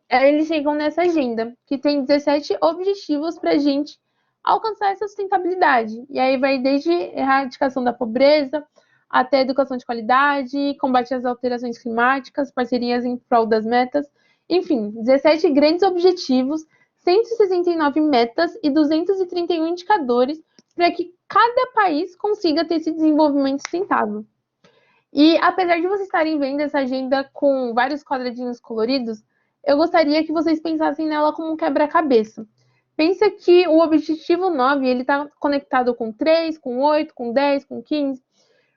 Eles chegam nessa agenda, que tem 17 objetivos para a gente alcançar essa sustentabilidade. E aí vai desde erradicação da pobreza, até educação de qualidade, combate às alterações climáticas, parcerias em prol das metas. Enfim, 17 grandes objetivos, 169 metas e 231 indicadores para que cada país consiga ter esse desenvolvimento sustentável. E apesar de vocês estarem vendo essa agenda com vários quadradinhos coloridos, eu gostaria que vocês pensassem nela como um quebra-cabeça. Pensa que o objetivo 9 ele está conectado com 3, com 8, com 10, com 15,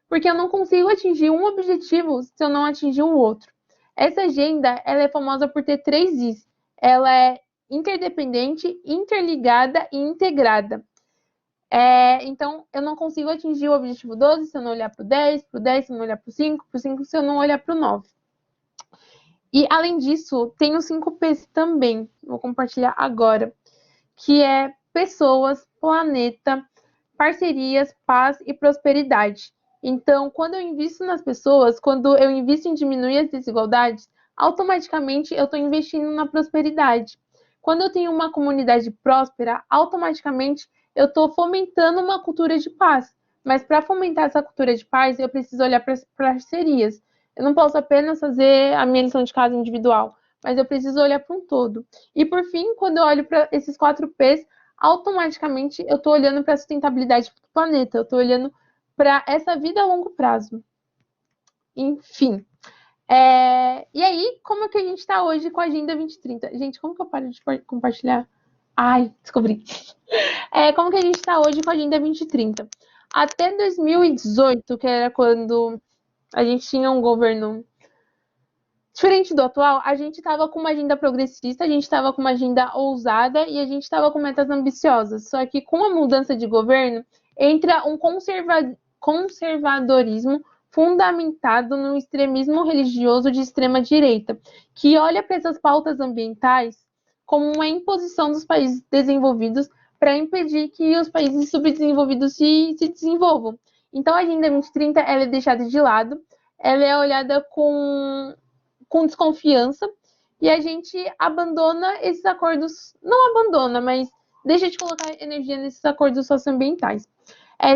porque eu não consigo atingir um objetivo se eu não atingir o outro. Essa agenda ela é famosa por ter 3 Is. Ela é interdependente, interligada e integrada. Então, eu não consigo atingir o objetivo 12 se eu não olhar para o 10, para o 10 se eu não olhar para o 5, para o 5 se eu não olhar para o 9. E, além disso, tem os 5 P's também, vou compartilhar agora, que é pessoas, planeta, parcerias, paz e prosperidade. Então, quando eu invisto nas pessoas, quando eu invisto em diminuir as desigualdades, automaticamente eu estou investindo na prosperidade. Quando eu tenho uma comunidade próspera, automaticamente eu estou fomentando uma cultura de paz. Mas para fomentar essa cultura de paz, eu preciso olhar para as parcerias. Eu não posso apenas fazer a minha lição de casa individual, mas eu preciso olhar para um todo. E por fim, quando eu olho para esses 4 P's, automaticamente eu estou olhando para a sustentabilidade do planeta, eu estou olhando para essa vida a longo prazo. Enfim. E aí, como é que a gente está hoje com a Agenda 2030? Gente, como que eu paro de compartilhar? Ai, descobri. Como que a gente está hoje com a Agenda 2030? Até 2018, que era quando a gente tinha um governo diferente do atual, a gente estava com uma agenda progressista, a gente estava com uma agenda ousada e a gente estava com metas ambiciosas. Só que com a mudança de governo, entra um conservadorismo fundamentado no extremismo religioso de extrema direita, que olha para essas pautas ambientais como uma imposição dos países desenvolvidos para impedir que os países subdesenvolvidos se desenvolvam. Então a Agenda 2030 ela é deixada de lado, ela é olhada com desconfiança e a gente abandona esses acordos, não abandona, mas deixa de colocar energia nesses acordos socioambientais.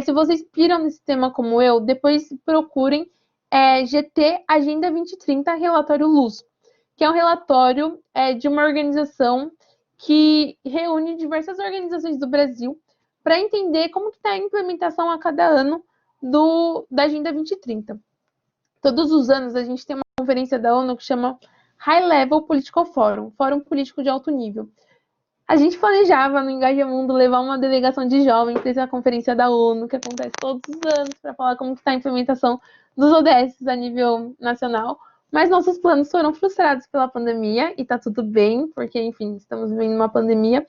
Se vocês piram nesse tema como eu, depois procurem GT Agenda 2030 Relatório Luz, que é um relatório de uma organização que reúne diversas organizações do Brasil para entender como está a implementação a cada ano da Agenda 2030. Todos os anos a gente tem uma conferência da ONU que chama High Level Political Forum, Fórum Político de Alto Nível. A gente planejava no Engaja Mundo levar uma delegação de jovens para essa conferência da ONU, que acontece todos os anos, para falar como está a implementação dos ODS a nível nacional. Mas nossos planos foram frustrados pela pandemia, e tá tudo bem, porque, enfim, estamos vivendo uma pandemia.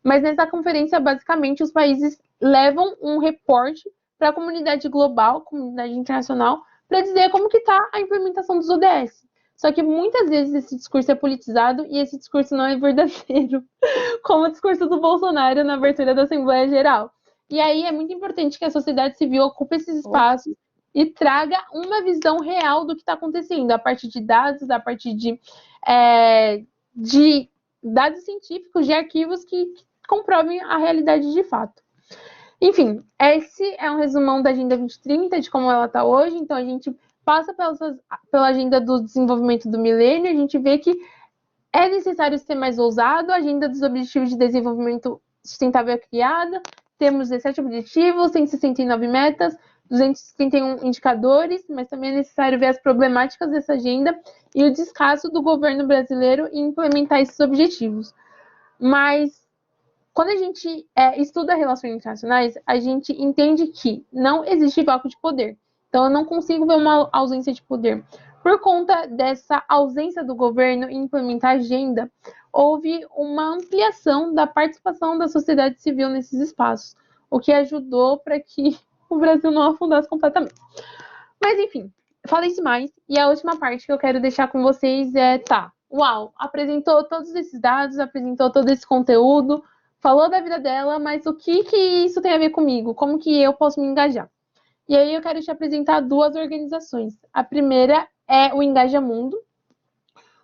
Mas nessa conferência, basicamente, os países levam um reporte para a comunidade global, comunidade internacional, para dizer como que está a implementação dos ODS. Só que muitas vezes esse discurso é politizado e esse discurso não é verdadeiro, como o discurso do Bolsonaro na abertura da Assembleia Geral. E aí é muito importante que a sociedade civil ocupe esses espaços e traga uma visão real do que está acontecendo, a partir de dados, a partir de dados científicos, de arquivos que comprovem a realidade de fato. Enfim, esse é um resumão da Agenda 2030, de como ela está hoje. Então, a gente passa pela agenda do desenvolvimento do milênio, a gente vê que é necessário ser mais ousado, a agenda dos Objetivos de Desenvolvimento Sustentável é criada, temos 17 objetivos, 169 metas, 231 indicadores, mas também é necessário ver as problemáticas dessa agenda e o descaso do governo brasileiro em implementar esses objetivos. Mas quando a gente estuda relações internacionais, a gente entende que não existe vácuo de poder. Então, eu não consigo ver uma ausência de poder. Por conta dessa ausência do governo em implementar a agenda, houve uma ampliação da participação da sociedade civil nesses espaços, o que ajudou para que o Brasil não afundasse completamente. Mas, enfim, falei demais. E a última parte que eu quero deixar com vocês uau, apresentou todos esses dados, apresentou todo esse conteúdo, falou da vida dela, mas o que isso tem a ver comigo? Como que eu posso me engajar? E aí eu quero te apresentar duas organizações. A primeira é o Engaja Mundo.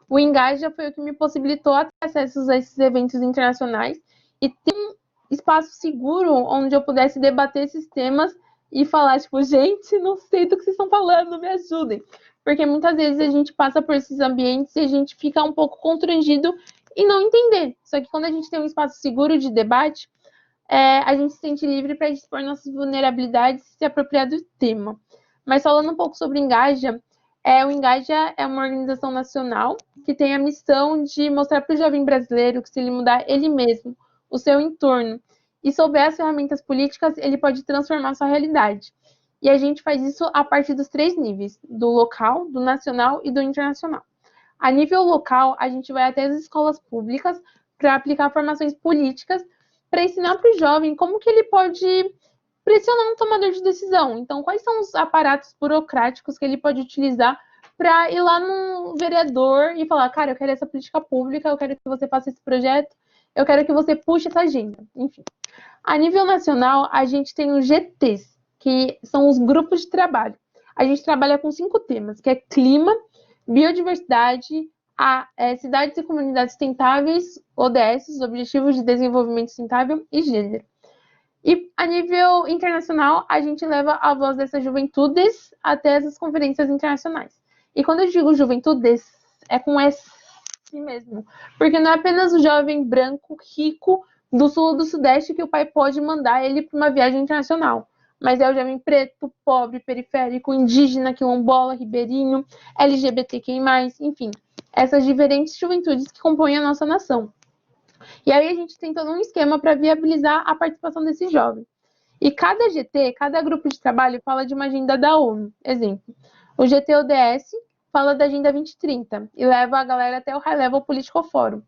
O Engaja foi o que me possibilitou ter acesso a esses eventos internacionais e ter um espaço seguro onde eu pudesse debater esses temas e falar, tipo, gente, não sei do que vocês estão falando, me ajudem. Porque muitas vezes a gente passa por esses ambientes e a gente fica um pouco constrangido e não entender. Só que quando a gente tem um espaço seguro de debate, a gente se sente livre para expor nossas vulnerabilidades e se apropriar do tema. Mas falando um pouco sobre o Engaja, o Engaja é uma organização nacional que tem a missão de mostrar para o jovem brasileiro que se ele mudar ele mesmo, o seu entorno, e souber as ferramentas políticas, ele pode transformar sua realidade. E a gente faz isso a partir dos 3 níveis, do local, do nacional e do internacional. A nível local, a gente vai até as escolas públicas para aplicar formações políticas para ensinar para o jovem como que ele pode pressionar um tomador de decisão. Então, quais são os aparatos burocráticos que ele pode utilizar para ir lá no vereador e falar, cara, eu quero essa política pública, eu quero que você faça esse projeto, eu quero que você puxe essa agenda. Enfim. A nível nacional, a gente tem os GTs, que são os grupos de trabalho. A gente trabalha com 5 temas, que é clima, biodiversidade, cidades e comunidades sustentáveis, ODS, os Objetivos de Desenvolvimento Sustentável, e gênero. E a nível internacional, a gente leva a voz dessas juventudes até essas conferências internacionais. E quando eu digo juventudes, é com S mesmo. Porque não é apenas o jovem branco, rico, do sul ou do sudeste que o pai pode mandar ele para uma viagem internacional. Mas é o jovem preto, pobre, periférico, indígena, quilombola, ribeirinho, LGBTQI+, enfim. Essas diferentes juventudes que compõem a nossa nação. E aí a gente tem todo um esquema para viabilizar a participação desses jovens. E cada GT, cada grupo de trabalho fala de uma agenda da ONU. Exemplo, o GT ODS fala da Agenda 2030 e leva a galera até o High Level Political Forum.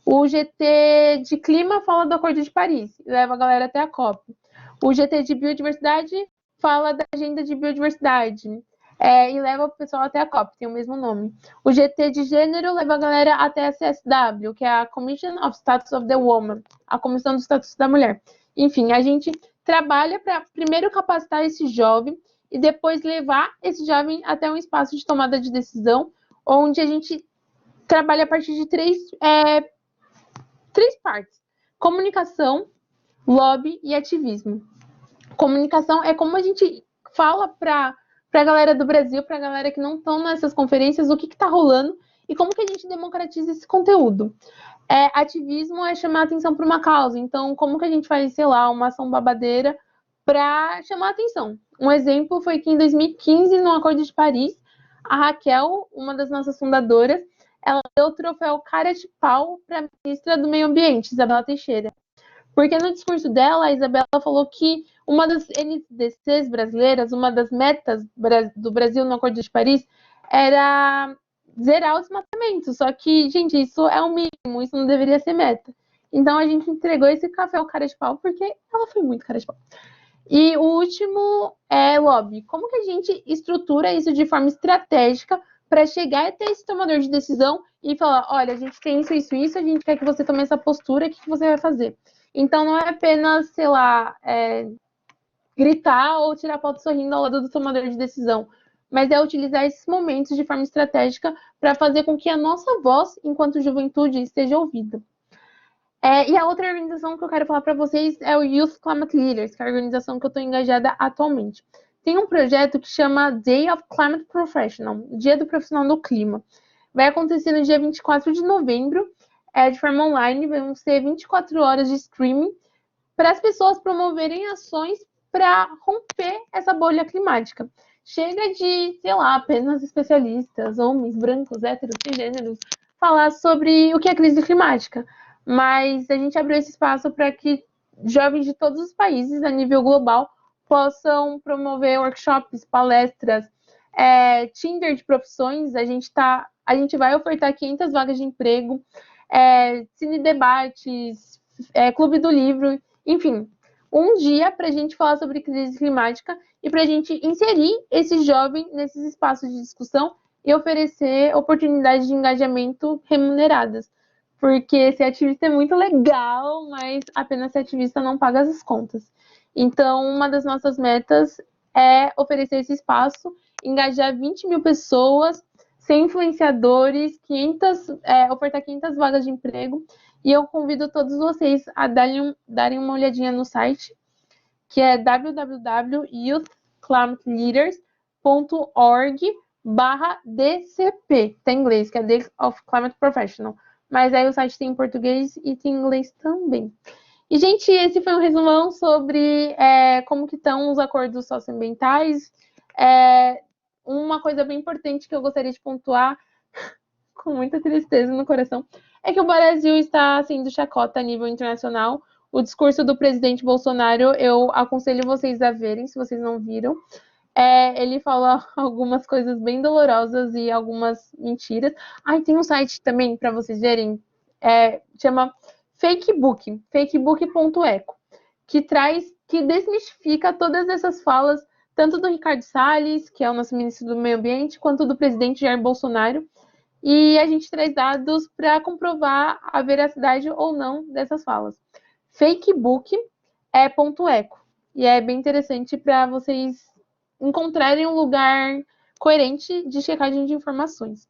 O GT de clima fala do Acordo de Paris e leva a galera até a COP. O GT de biodiversidade fala da Agenda de Biodiversidade e leva o pessoal até a COP, tem o mesmo nome. O GT de gênero leva a galera até a CSW, que é a Commission of Status of the Woman, a Comissão do Status da Mulher. Enfim, a gente trabalha para primeiro capacitar esse jovem e depois levar esse jovem até um espaço de tomada de decisão, onde a gente trabalha a partir de 3 partes: comunicação, lobby e ativismo. Comunicação é como a gente fala para a galera do Brasil, para a galera que não estão nessas conferências, o que está rolando e como que a gente democratiza esse conteúdo. Ativismo é chamar atenção para uma causa. Então, como que a gente faz, sei lá, uma ação babadeira para chamar atenção? Um exemplo foi que em 2015, no Acordo de Paris, a Raquel, uma das nossas fundadoras, ela deu o troféu Cara de Pau para a ministra do Meio Ambiente, Isabela Teixeira. Porque no discurso dela, a Isabela falou que uma das NDCs brasileiras, uma das metas do Brasil no Acordo de Paris, era zerar o desmatamento. Só que, gente, isso é o mínimo, isso não deveria ser meta. Então a gente entregou esse café ao cara de pau, porque ela foi muito cara de pau. E o último é lobby. Como que a gente estrutura isso de forma estratégica para chegar até esse tomador de decisão e falar, olha, a gente tem isso, isso, isso, a gente quer que você tome essa postura, o que você vai fazer? Então não é apenas, sei lá, gritar ou tirar foto sorrindo ao lado do tomador de decisão, mas é utilizar esses momentos de forma estratégica para fazer com que a nossa voz, enquanto juventude, seja ouvida. E a outra organização que eu quero falar para vocês é o Youth Climate Leaders, que é a organização que eu estou engajada atualmente. Tem um projeto que chama Day of Climate Professional, Dia do Profissional do Clima. Vai acontecer no dia 24 de novembro, de forma online, vão ser 24 horas de streaming, para as pessoas promoverem ações para romper essa bolha climática. Chega de, sei lá, apenas especialistas, homens, brancos, héteros, cisgêneros, falar sobre o que é crise climática. Mas a gente abriu esse espaço para que jovens de todos os países, a nível global, possam promover workshops, palestras, Tinder de profissões. A gente vai ofertar 500 vagas de emprego, cine debates, clube do livro, enfim, um dia para a gente falar sobre crise climática e para a gente inserir esse jovem nesses espaços de discussão e oferecer oportunidades de engajamento remuneradas. Porque ser ativista é muito legal, mas apenas ser ativista não paga as contas. Então, uma das nossas metas é oferecer esse espaço, engajar 20 mil pessoas, ser influenciadores, ofertar 500 vagas de emprego. E eu convido todos vocês a darem uma olhadinha no site, que é www.youthclimateleaders.org/DCP. Tem inglês, que é Day of Climate Professional. Mas aí o site tem em português e tem em inglês também. E, gente, esse foi um resumão sobre como que estão os acordos socioambientais. Uma coisa bem importante que eu gostaria de pontuar, com muita tristeza no coração, é que o Brasil está sendo chacota a nível internacional. O discurso do presidente Bolsonaro, eu aconselho vocês a verem, se vocês não viram. Ele fala algumas coisas bem dolorosas e algumas mentiras. Tem um site também para vocês verem, chama fakebook.eco, que desmistifica todas essas falas, tanto do Ricardo Salles, que é o nosso ministro do Meio Ambiente, quanto do presidente Jair Bolsonaro. E a gente traz dados para comprovar a veracidade ou não dessas falas. Fakebook.eco. E é bem interessante para vocês encontrarem um lugar coerente de checagem de informações.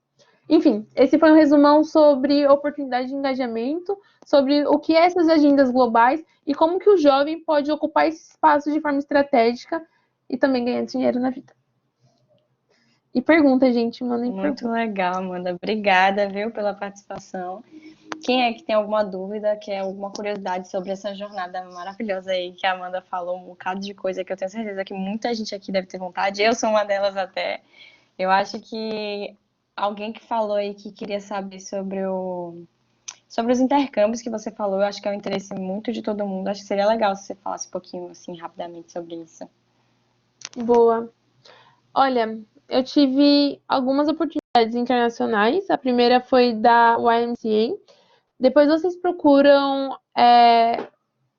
Enfim, esse foi um resumão sobre oportunidade de engajamento, sobre o que é essas agendas globais e como que o jovem pode ocupar esse espaço de forma estratégica e também ganhar dinheiro na vida. E pergunta, gente, mandem pergunta. Muito legal, Amanda. Obrigada, viu, pela participação. Quem é que tem alguma dúvida, quer alguma curiosidade sobre essa jornada maravilhosa aí que a Amanda falou, um bocado de coisa que eu tenho certeza que muita gente aqui deve ter vontade. Eu sou uma delas até. Eu acho que alguém que falou aí que queria saber sobre os intercâmbios que você falou, eu acho que é um interesse muito de todo mundo. Acho que seria legal se você falasse um pouquinho, assim, rapidamente sobre isso. Boa. Olha, eu tive algumas oportunidades internacionais. A primeira foi da YMCA. Depois vocês procuram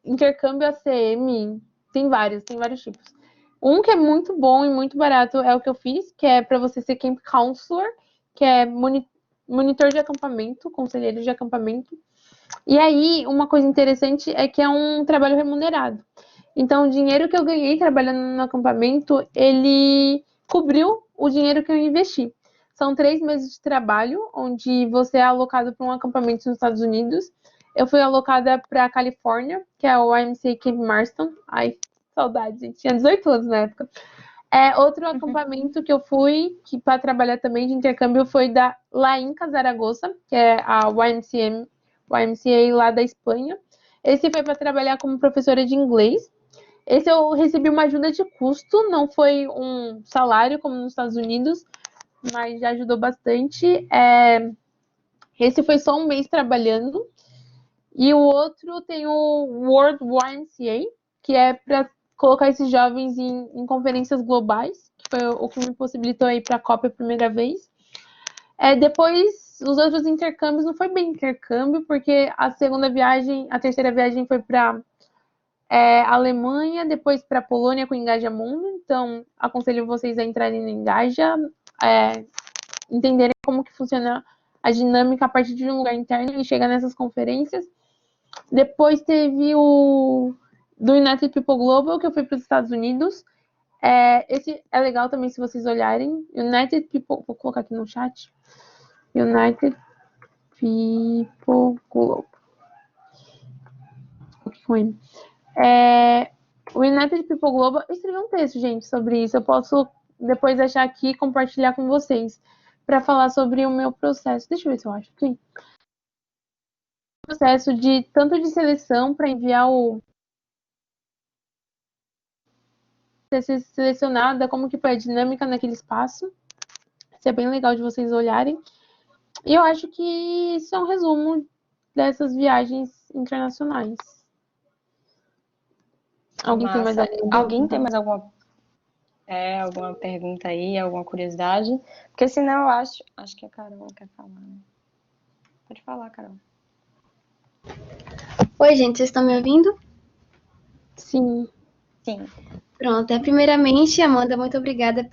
intercâmbio ACM. Tem vários tipos. Um que é muito bom e muito barato é o que eu fiz, que é para você ser Camp Counselor, que é monitor de acampamento, conselheiro de acampamento. E aí, uma coisa interessante é que é um trabalho remunerado. Então, o dinheiro que eu ganhei trabalhando no acampamento, ele cobriu o dinheiro que eu investi. São 3 meses de trabalho, onde você é alocado para um acampamento nos Estados Unidos. Eu fui alocada para a Califórnia, que é o YMCA Camp Marston. Ai, saudade, gente. Tinha 18 anos na época. Outro acampamento que eu fui, que para trabalhar também de intercâmbio, foi da La Inca Zaragoza, que é a YMCA lá da Espanha. Esse foi para trabalhar como professora de inglês. Esse eu recebi uma ajuda de custo, não foi um salário como nos Estados Unidos, mas já ajudou bastante. Esse foi só um mês trabalhando. E o outro tem o World YMCA, que é para colocar esses jovens em conferências globais, que foi o que me possibilitou ir para a COP a primeira vez. Depois, os outros intercâmbios não foi bem intercâmbio, porque a terceira viagem foi para Alemanha, depois para Polônia com Engaja Mundo. Então, aconselho vocês a entrarem no Engaja, entenderem como que funciona a dinâmica a partir de um lugar interno e chegar nessas conferências. Depois teve o do United People Global, que eu fui para os Estados Unidos. Esse é legal também se vocês olharem. United People, vou colocar aqui no chat. United People Global. O que foi? O United People Global, eu escrevi um texto, gente, sobre isso. Eu posso depois deixar aqui e compartilhar com vocês para falar sobre o meu processo. Deixa eu ver se eu acho aqui. Processo de tanto de seleção para enviar ser selecionada, como que foi a dinâmica naquele espaço. Isso é bem legal de vocês olharem. E eu acho que isso é um resumo dessas viagens internacionais. Alguém tem mais alguma dúvida? Alguém tem mais alguma pergunta aí, alguma curiosidade? Porque senão eu acho que a Carol quer falar, né? Pode falar, Carol. Oi, gente, vocês estão me ouvindo? Sim. Sim. Pronto, primeiramente, Amanda, muito obrigada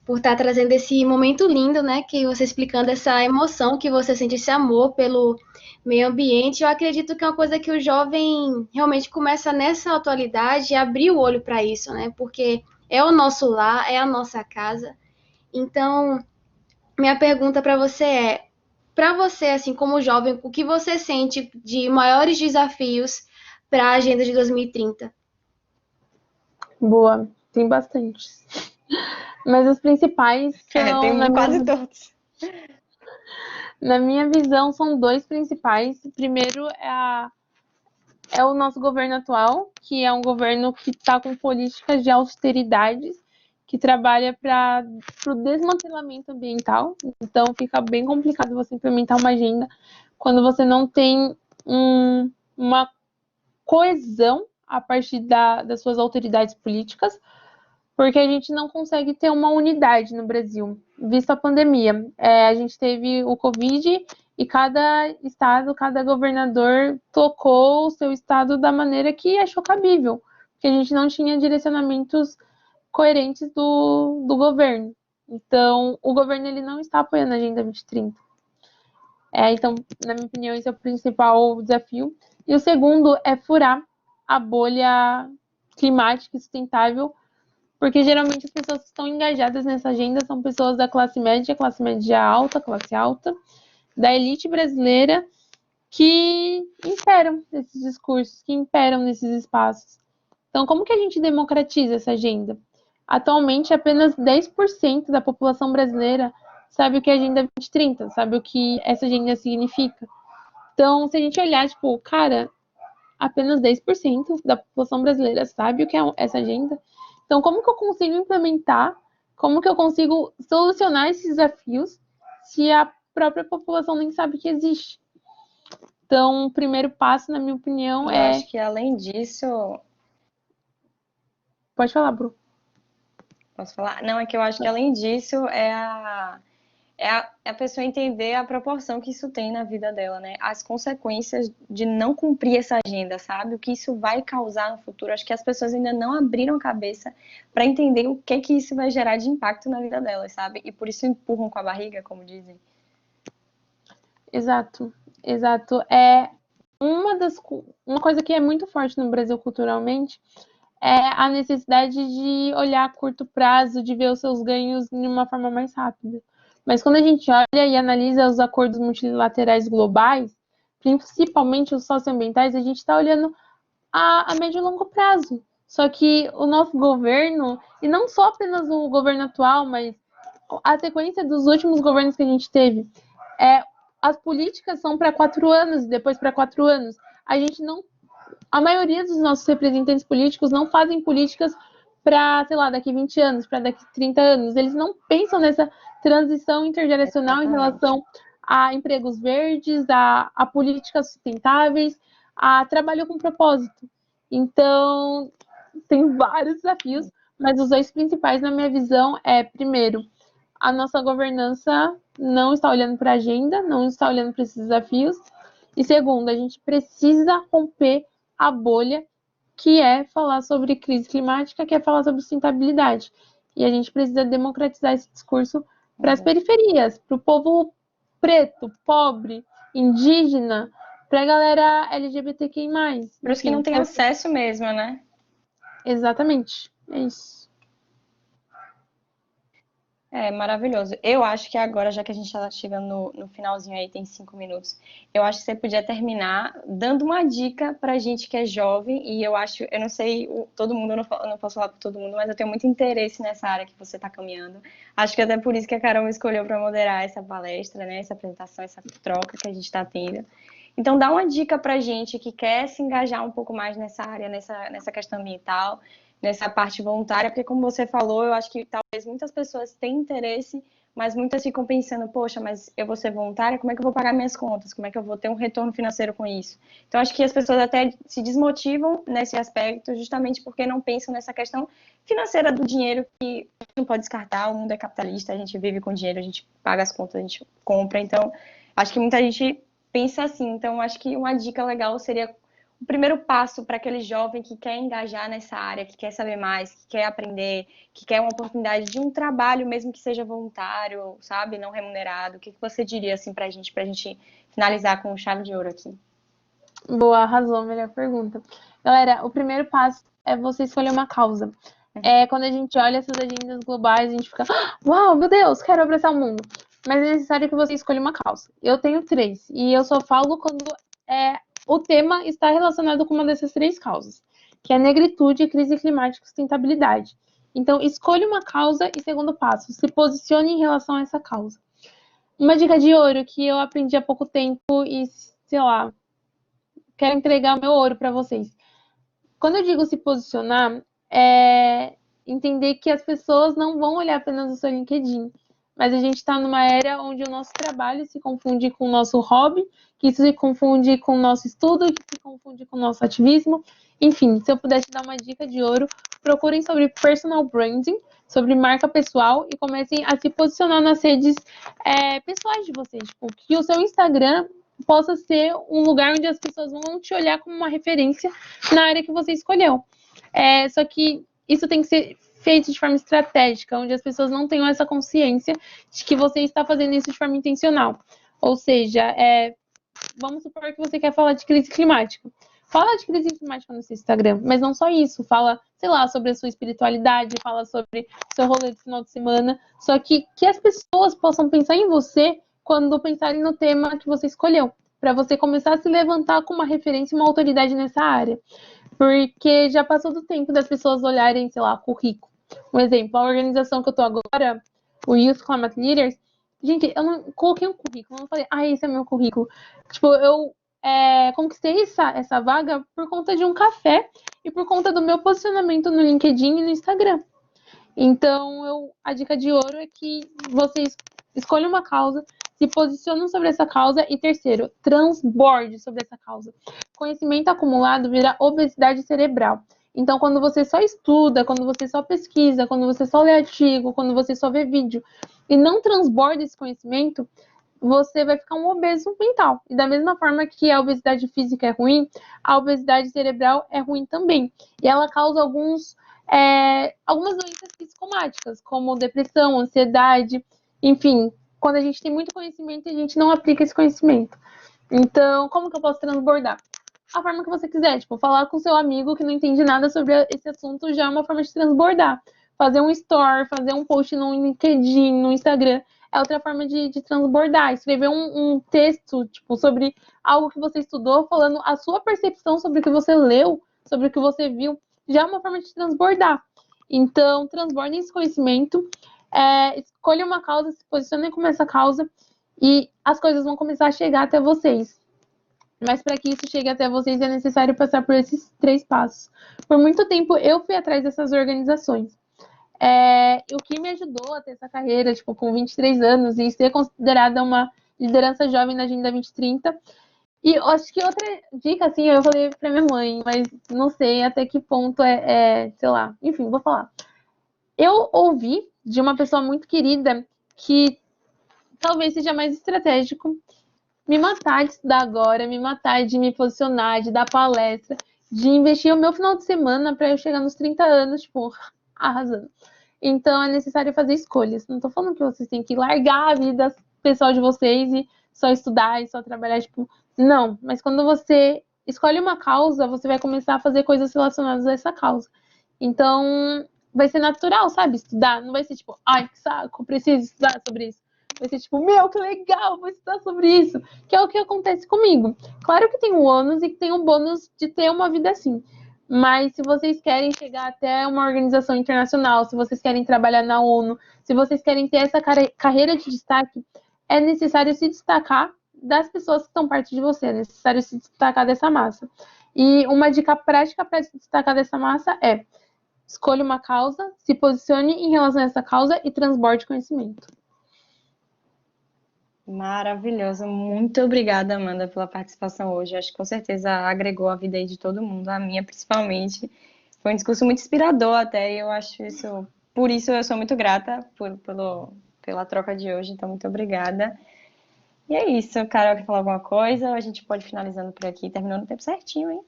por estar trazendo esse momento lindo, né? Que você explicando essa emoção que você sente, esse amor pelo meio ambiente. Eu acredito que é uma coisa que o jovem realmente começa nessa atualidade a abrir o olho para isso, né? Porque é o nosso lar, é a nossa casa. Então, minha pergunta para você, assim, como jovem, o que você sente de maiores desafios para a agenda de 2030? Boa, tem bastante. Mas os principais são... tem quase todos. Na minha visão, são dois principais. O primeiro é o nosso governo atual, que é um governo que está com políticas de austeridade, que trabalha para o desmantelamento ambiental. Então, fica bem complicado você implementar uma agenda quando você não tem uma coesão a partir das suas autoridades políticas, porque a gente não consegue ter uma unidade no Brasil, visto a pandemia. A gente teve o Covid e cada estado, cada governador tocou o seu estado da maneira que achou cabível, porque a gente não tinha direcionamentos coerentes do governo. Então, o governo ele não está apoiando a Agenda 2030. Então, na minha opinião, esse é o principal desafio. E o segundo é furar a bolha climática e sustentável, porque geralmente as pessoas que estão engajadas nessa agenda são pessoas da classe média alta, classe alta, da elite brasileira, que imperam nesses discursos, que imperam nesses espaços. Então, como que a gente democratiza essa agenda? Atualmente, apenas 10% da população brasileira sabe o que é a Agenda 2030, sabe o que essa agenda significa. Então, se a gente olhar, tipo, cara, apenas 10% da população brasileira sabe o que é essa agenda. Então, como que eu consigo implementar, como que eu consigo solucionar esses desafios se a própria população nem sabe que existe? Então, o primeiro passo, na minha opinião, Eu acho que além disso... Pode falar, Bru. Posso falar? Não, é que eu acho que além disso é a pessoa entender a proporção que isso tem na vida dela, né? As consequências de não cumprir essa agenda, sabe? O que isso vai causar no futuro. Acho que as pessoas ainda não abriram a cabeça para entender o que isso vai gerar de impacto na vida delas, sabe? E por isso empurram com a barriga, como dizem. Exato. Uma coisa que é muito forte no Brasil culturalmente é a necessidade de olhar a curto prazo, de ver os seus ganhos de uma forma mais rápida. Mas quando a gente olha e analisa os acordos multilaterais globais, principalmente os socioambientais, a gente está olhando a médio e longo prazo. Só que o nosso governo, e não só apenas o governo atual, mas a sequência dos últimos governos que a gente teve, as políticas são para 4 anos e depois para 4 anos. A maioria dos nossos representantes políticos não fazem políticas para, sei lá, daqui 20 anos, para daqui 30 anos. Eles não pensam nessa transição intergeracional em relação a empregos verdes, a políticas sustentáveis, a trabalho com propósito. Então, tem vários desafios, mas os dois principais, na minha visão, primeiro, a nossa governança não está olhando para a agenda, não está olhando para esses desafios. E segundo, a gente precisa romper a bolha, que é falar sobre crise climática, que é falar sobre sustentabilidade. E a gente precisa democratizar esse discurso para as periferias, para o povo preto, pobre, indígena, para a galera LGBTQI+. Para os que não têm acesso mesmo, né? Exatamente, é isso. Maravilhoso. Eu acho que agora, já que a gente está chegando no finalzinho aí, tem 5 minutos, eu acho que você podia terminar dando uma dica pra gente que é jovem, e eu não sei todo mundo, eu não posso falar por todo mundo, mas eu tenho muito interesse nessa área que você está caminhando. Acho que até por isso que a Carol me escolheu para moderar essa palestra, né, essa apresentação, essa troca que a gente está tendo. Então, dá uma dica pra gente que quer se engajar um pouco mais nessa área, nessa questão ambiental, nessa parte voluntária, porque como você falou, eu acho que talvez muitas pessoas tenham interesse, mas muitas ficam pensando, poxa, mas eu vou ser voluntária, como é que eu vou pagar minhas contas? Como é que eu vou ter um retorno financeiro com isso? Então, acho que as pessoas até se desmotivam nesse aspecto, justamente porque não pensam nessa questão financeira do dinheiro, que não pode descartar, o mundo é capitalista, a gente vive com dinheiro, a gente paga as contas, a gente compra, então, acho que muita gente pensa assim. Então, acho que uma dica legal seria o primeiro passo para aquele jovem que quer engajar nessa área, que quer saber mais, que quer aprender, que quer uma oportunidade de um trabalho, mesmo que seja voluntário, sabe, não remunerado. O que você diria assim para a gente finalizar com chave de ouro aqui? Boa, arrasou, melhor pergunta. Galera, o primeiro passo é você escolher uma causa. Quando a gente olha essas agendas globais, a gente fica, uau, meu Deus, quero abraçar o mundo. Mas é necessário que você escolha uma causa. Eu tenho 3, e eu só falo quando o tema está relacionado com uma dessas 3 causas, que é negritude, crise climática e sustentabilidade. Então, escolha uma causa e segundo passo, se posicione em relação a essa causa. Uma dica de ouro que eu aprendi há pouco tempo e, sei lá, quero entregar o meu ouro para vocês. Quando eu digo se posicionar, é entender que as pessoas não vão olhar apenas o seu LinkedIn, mas a gente está numa era onde o nosso trabalho se confunde com o nosso hobby, que isso se confunde com o nosso estudo, que se confunde com o nosso ativismo. Enfim, se eu pudesse dar uma dica de ouro, procurem sobre personal branding, sobre marca pessoal e comecem a se posicionar nas redes pessoais de vocês. Tipo, que o seu Instagram possa ser um lugar onde as pessoas vão te olhar como uma referência na área que você escolheu. Só que isso tem que ser feito de forma estratégica, onde as pessoas não tenham essa consciência de que você está fazendo isso de forma intencional. Ou seja, vamos supor que você quer falar de crise climática. Fala de crise climática no seu Instagram, mas não só isso. Fala, sei lá, sobre a sua espiritualidade, fala sobre o seu rolê de final de semana. Só que as pessoas possam pensar em você quando pensarem no tema que você escolheu, para você começar a se levantar com uma referência e uma autoridade nessa área. Porque já passou do tempo das pessoas olharem, sei lá, currículo. Um exemplo, a organização que eu tô agora, o Youth Climate Leaders, gente, eu não coloquei um currículo, eu não falei, esse é meu currículo. Tipo, eu conquistei essa vaga por conta de um café e por conta do meu posicionamento no LinkedIn e no Instagram. Então, a dica de ouro é que vocês escolham uma causa, se posicionam sobre essa causa e, terceiro, transborde sobre essa causa. Conhecimento acumulado vira obesidade cerebral. Então, quando você só estuda, quando você só pesquisa, quando você só lê artigo, quando você só vê vídeo e não transborda esse conhecimento, você vai ficar um obeso mental. E da mesma forma que a obesidade física é ruim, a obesidade cerebral é ruim também. E ela causa algumas doenças psicomáticas, como depressão, ansiedade, enfim. Quando a gente tem muito conhecimento e a gente não aplica esse conhecimento. Então, como que eu posso transbordar? A forma que você quiser, tipo, falar com seu amigo que não entende nada sobre esse assunto já é uma forma de transbordar. Fazer um story, fazer um post no LinkedIn, no Instagram, é outra forma de transbordar. Escrever um texto, tipo, sobre algo que você estudou, falando a sua percepção sobre o que você leu, sobre o que você viu, já é uma forma de transbordar. Então, transbordem esse conhecimento, escolha uma causa, se posicionem como essa causa e as coisas vão começar a chegar até vocês. Mas para que isso chegue até vocês é necessário passar por esses 3 passos. Por muito tempo eu fui atrás dessas organizações. O que me ajudou a ter essa carreira, tipo, com 23 anos e ser considerada uma liderança jovem na Agenda 2030. E eu acho que outra dica, assim, eu falei pra minha mãe, mas não sei até que ponto sei lá, enfim, vou falar. Eu ouvi de uma pessoa muito querida que talvez seja mais estratégico me matar de estudar agora, me matar de me posicionar, de dar palestra, de investir o meu final de semana para eu chegar nos 30 anos, tipo, arrasando. Então é necessário fazer escolhas. Não tô falando que vocês têm que largar a vida pessoal de vocês e só estudar e só trabalhar, tipo, não. Mas quando você escolhe uma causa, você vai começar a fazer coisas relacionadas a essa causa. Então, vai ser natural, sabe? Estudar. Não vai ser tipo, ai, que saco, preciso estudar sobre isso. Vai ser tipo, meu, que legal, vou estudar sobre isso. Que é o que acontece comigo. Claro que tem o ônus e que tem o bônus de ter uma vida assim. Mas se vocês querem chegar até uma organização internacional, se vocês querem trabalhar na ONU, se vocês querem ter essa carreira de destaque, é necessário se destacar das pessoas que estão perto de você, é necessário se destacar dessa massa. E uma dica prática para se destacar dessa massa é: escolha uma causa, se posicione em relação a essa causa e transborde conhecimento. Maravilhoso. Muito obrigada, Amanda, pela participação hoje. Acho que com certeza agregou a vida aí de todo mundo, a minha principalmente. Foi um discurso muito inspirador até, e eu acho isso, por isso eu sou muito grata pela troca de hoje, então muito obrigada. E é isso, Carol, quer falar alguma coisa? Ou a gente pode ir finalizando por aqui, terminando no tempo certinho, hein?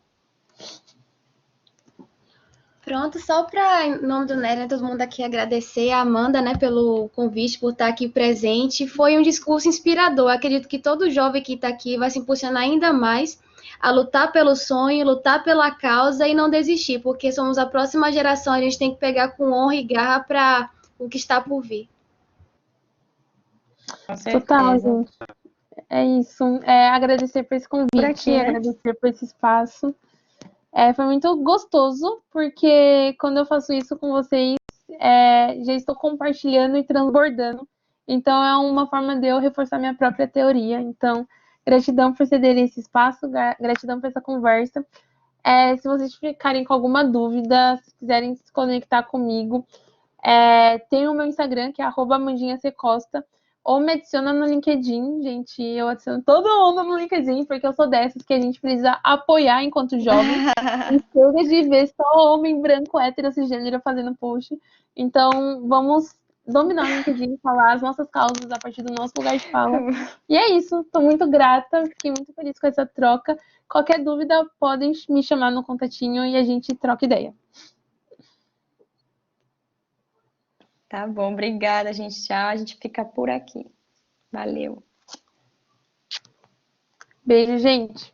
Pronto, só para, em nome do NER, né, todo mundo aqui agradecer a Amanda, né, pelo convite, por estar aqui presente. Foi um discurso inspirador. Acredito que todo jovem que está aqui vai se impulsionar ainda mais a lutar pelo sonho, lutar pela causa e não desistir, porque somos a próxima geração, a gente tem que pegar com honra e garra para o que está por vir. Com Total, certeza. gente. É isso. Agradecer por esse Por convite, aqui, né? agradecer por esse espaço. Foi muito gostoso, porque quando eu faço isso com vocês, já estou compartilhando e transbordando. Então, é uma forma de eu reforçar minha própria teoria. Então, gratidão por cederem esse espaço, gratidão por essa conversa. Se vocês ficarem com alguma dúvida, se quiserem se conectar comigo, tem o meu Instagram, que é @mandinhacecosta, ou me adiciona no LinkedIn, gente. Eu adiciono todo mundo no LinkedIn, porque eu sou dessas que a gente precisa apoiar enquanto jovem. E chega de ver só homem branco, hétero, cisgênero fazendo post. Então, vamos dominar o LinkedIn, falar as nossas causas a partir do nosso lugar de fala. E é isso. Estou muito grata, fiquei muito feliz com essa troca. Qualquer dúvida, podem me chamar no contatinho e a gente troca ideia. Tá bom, obrigada, gente. Tchau. A gente fica por aqui. Valeu. Beijo, gente.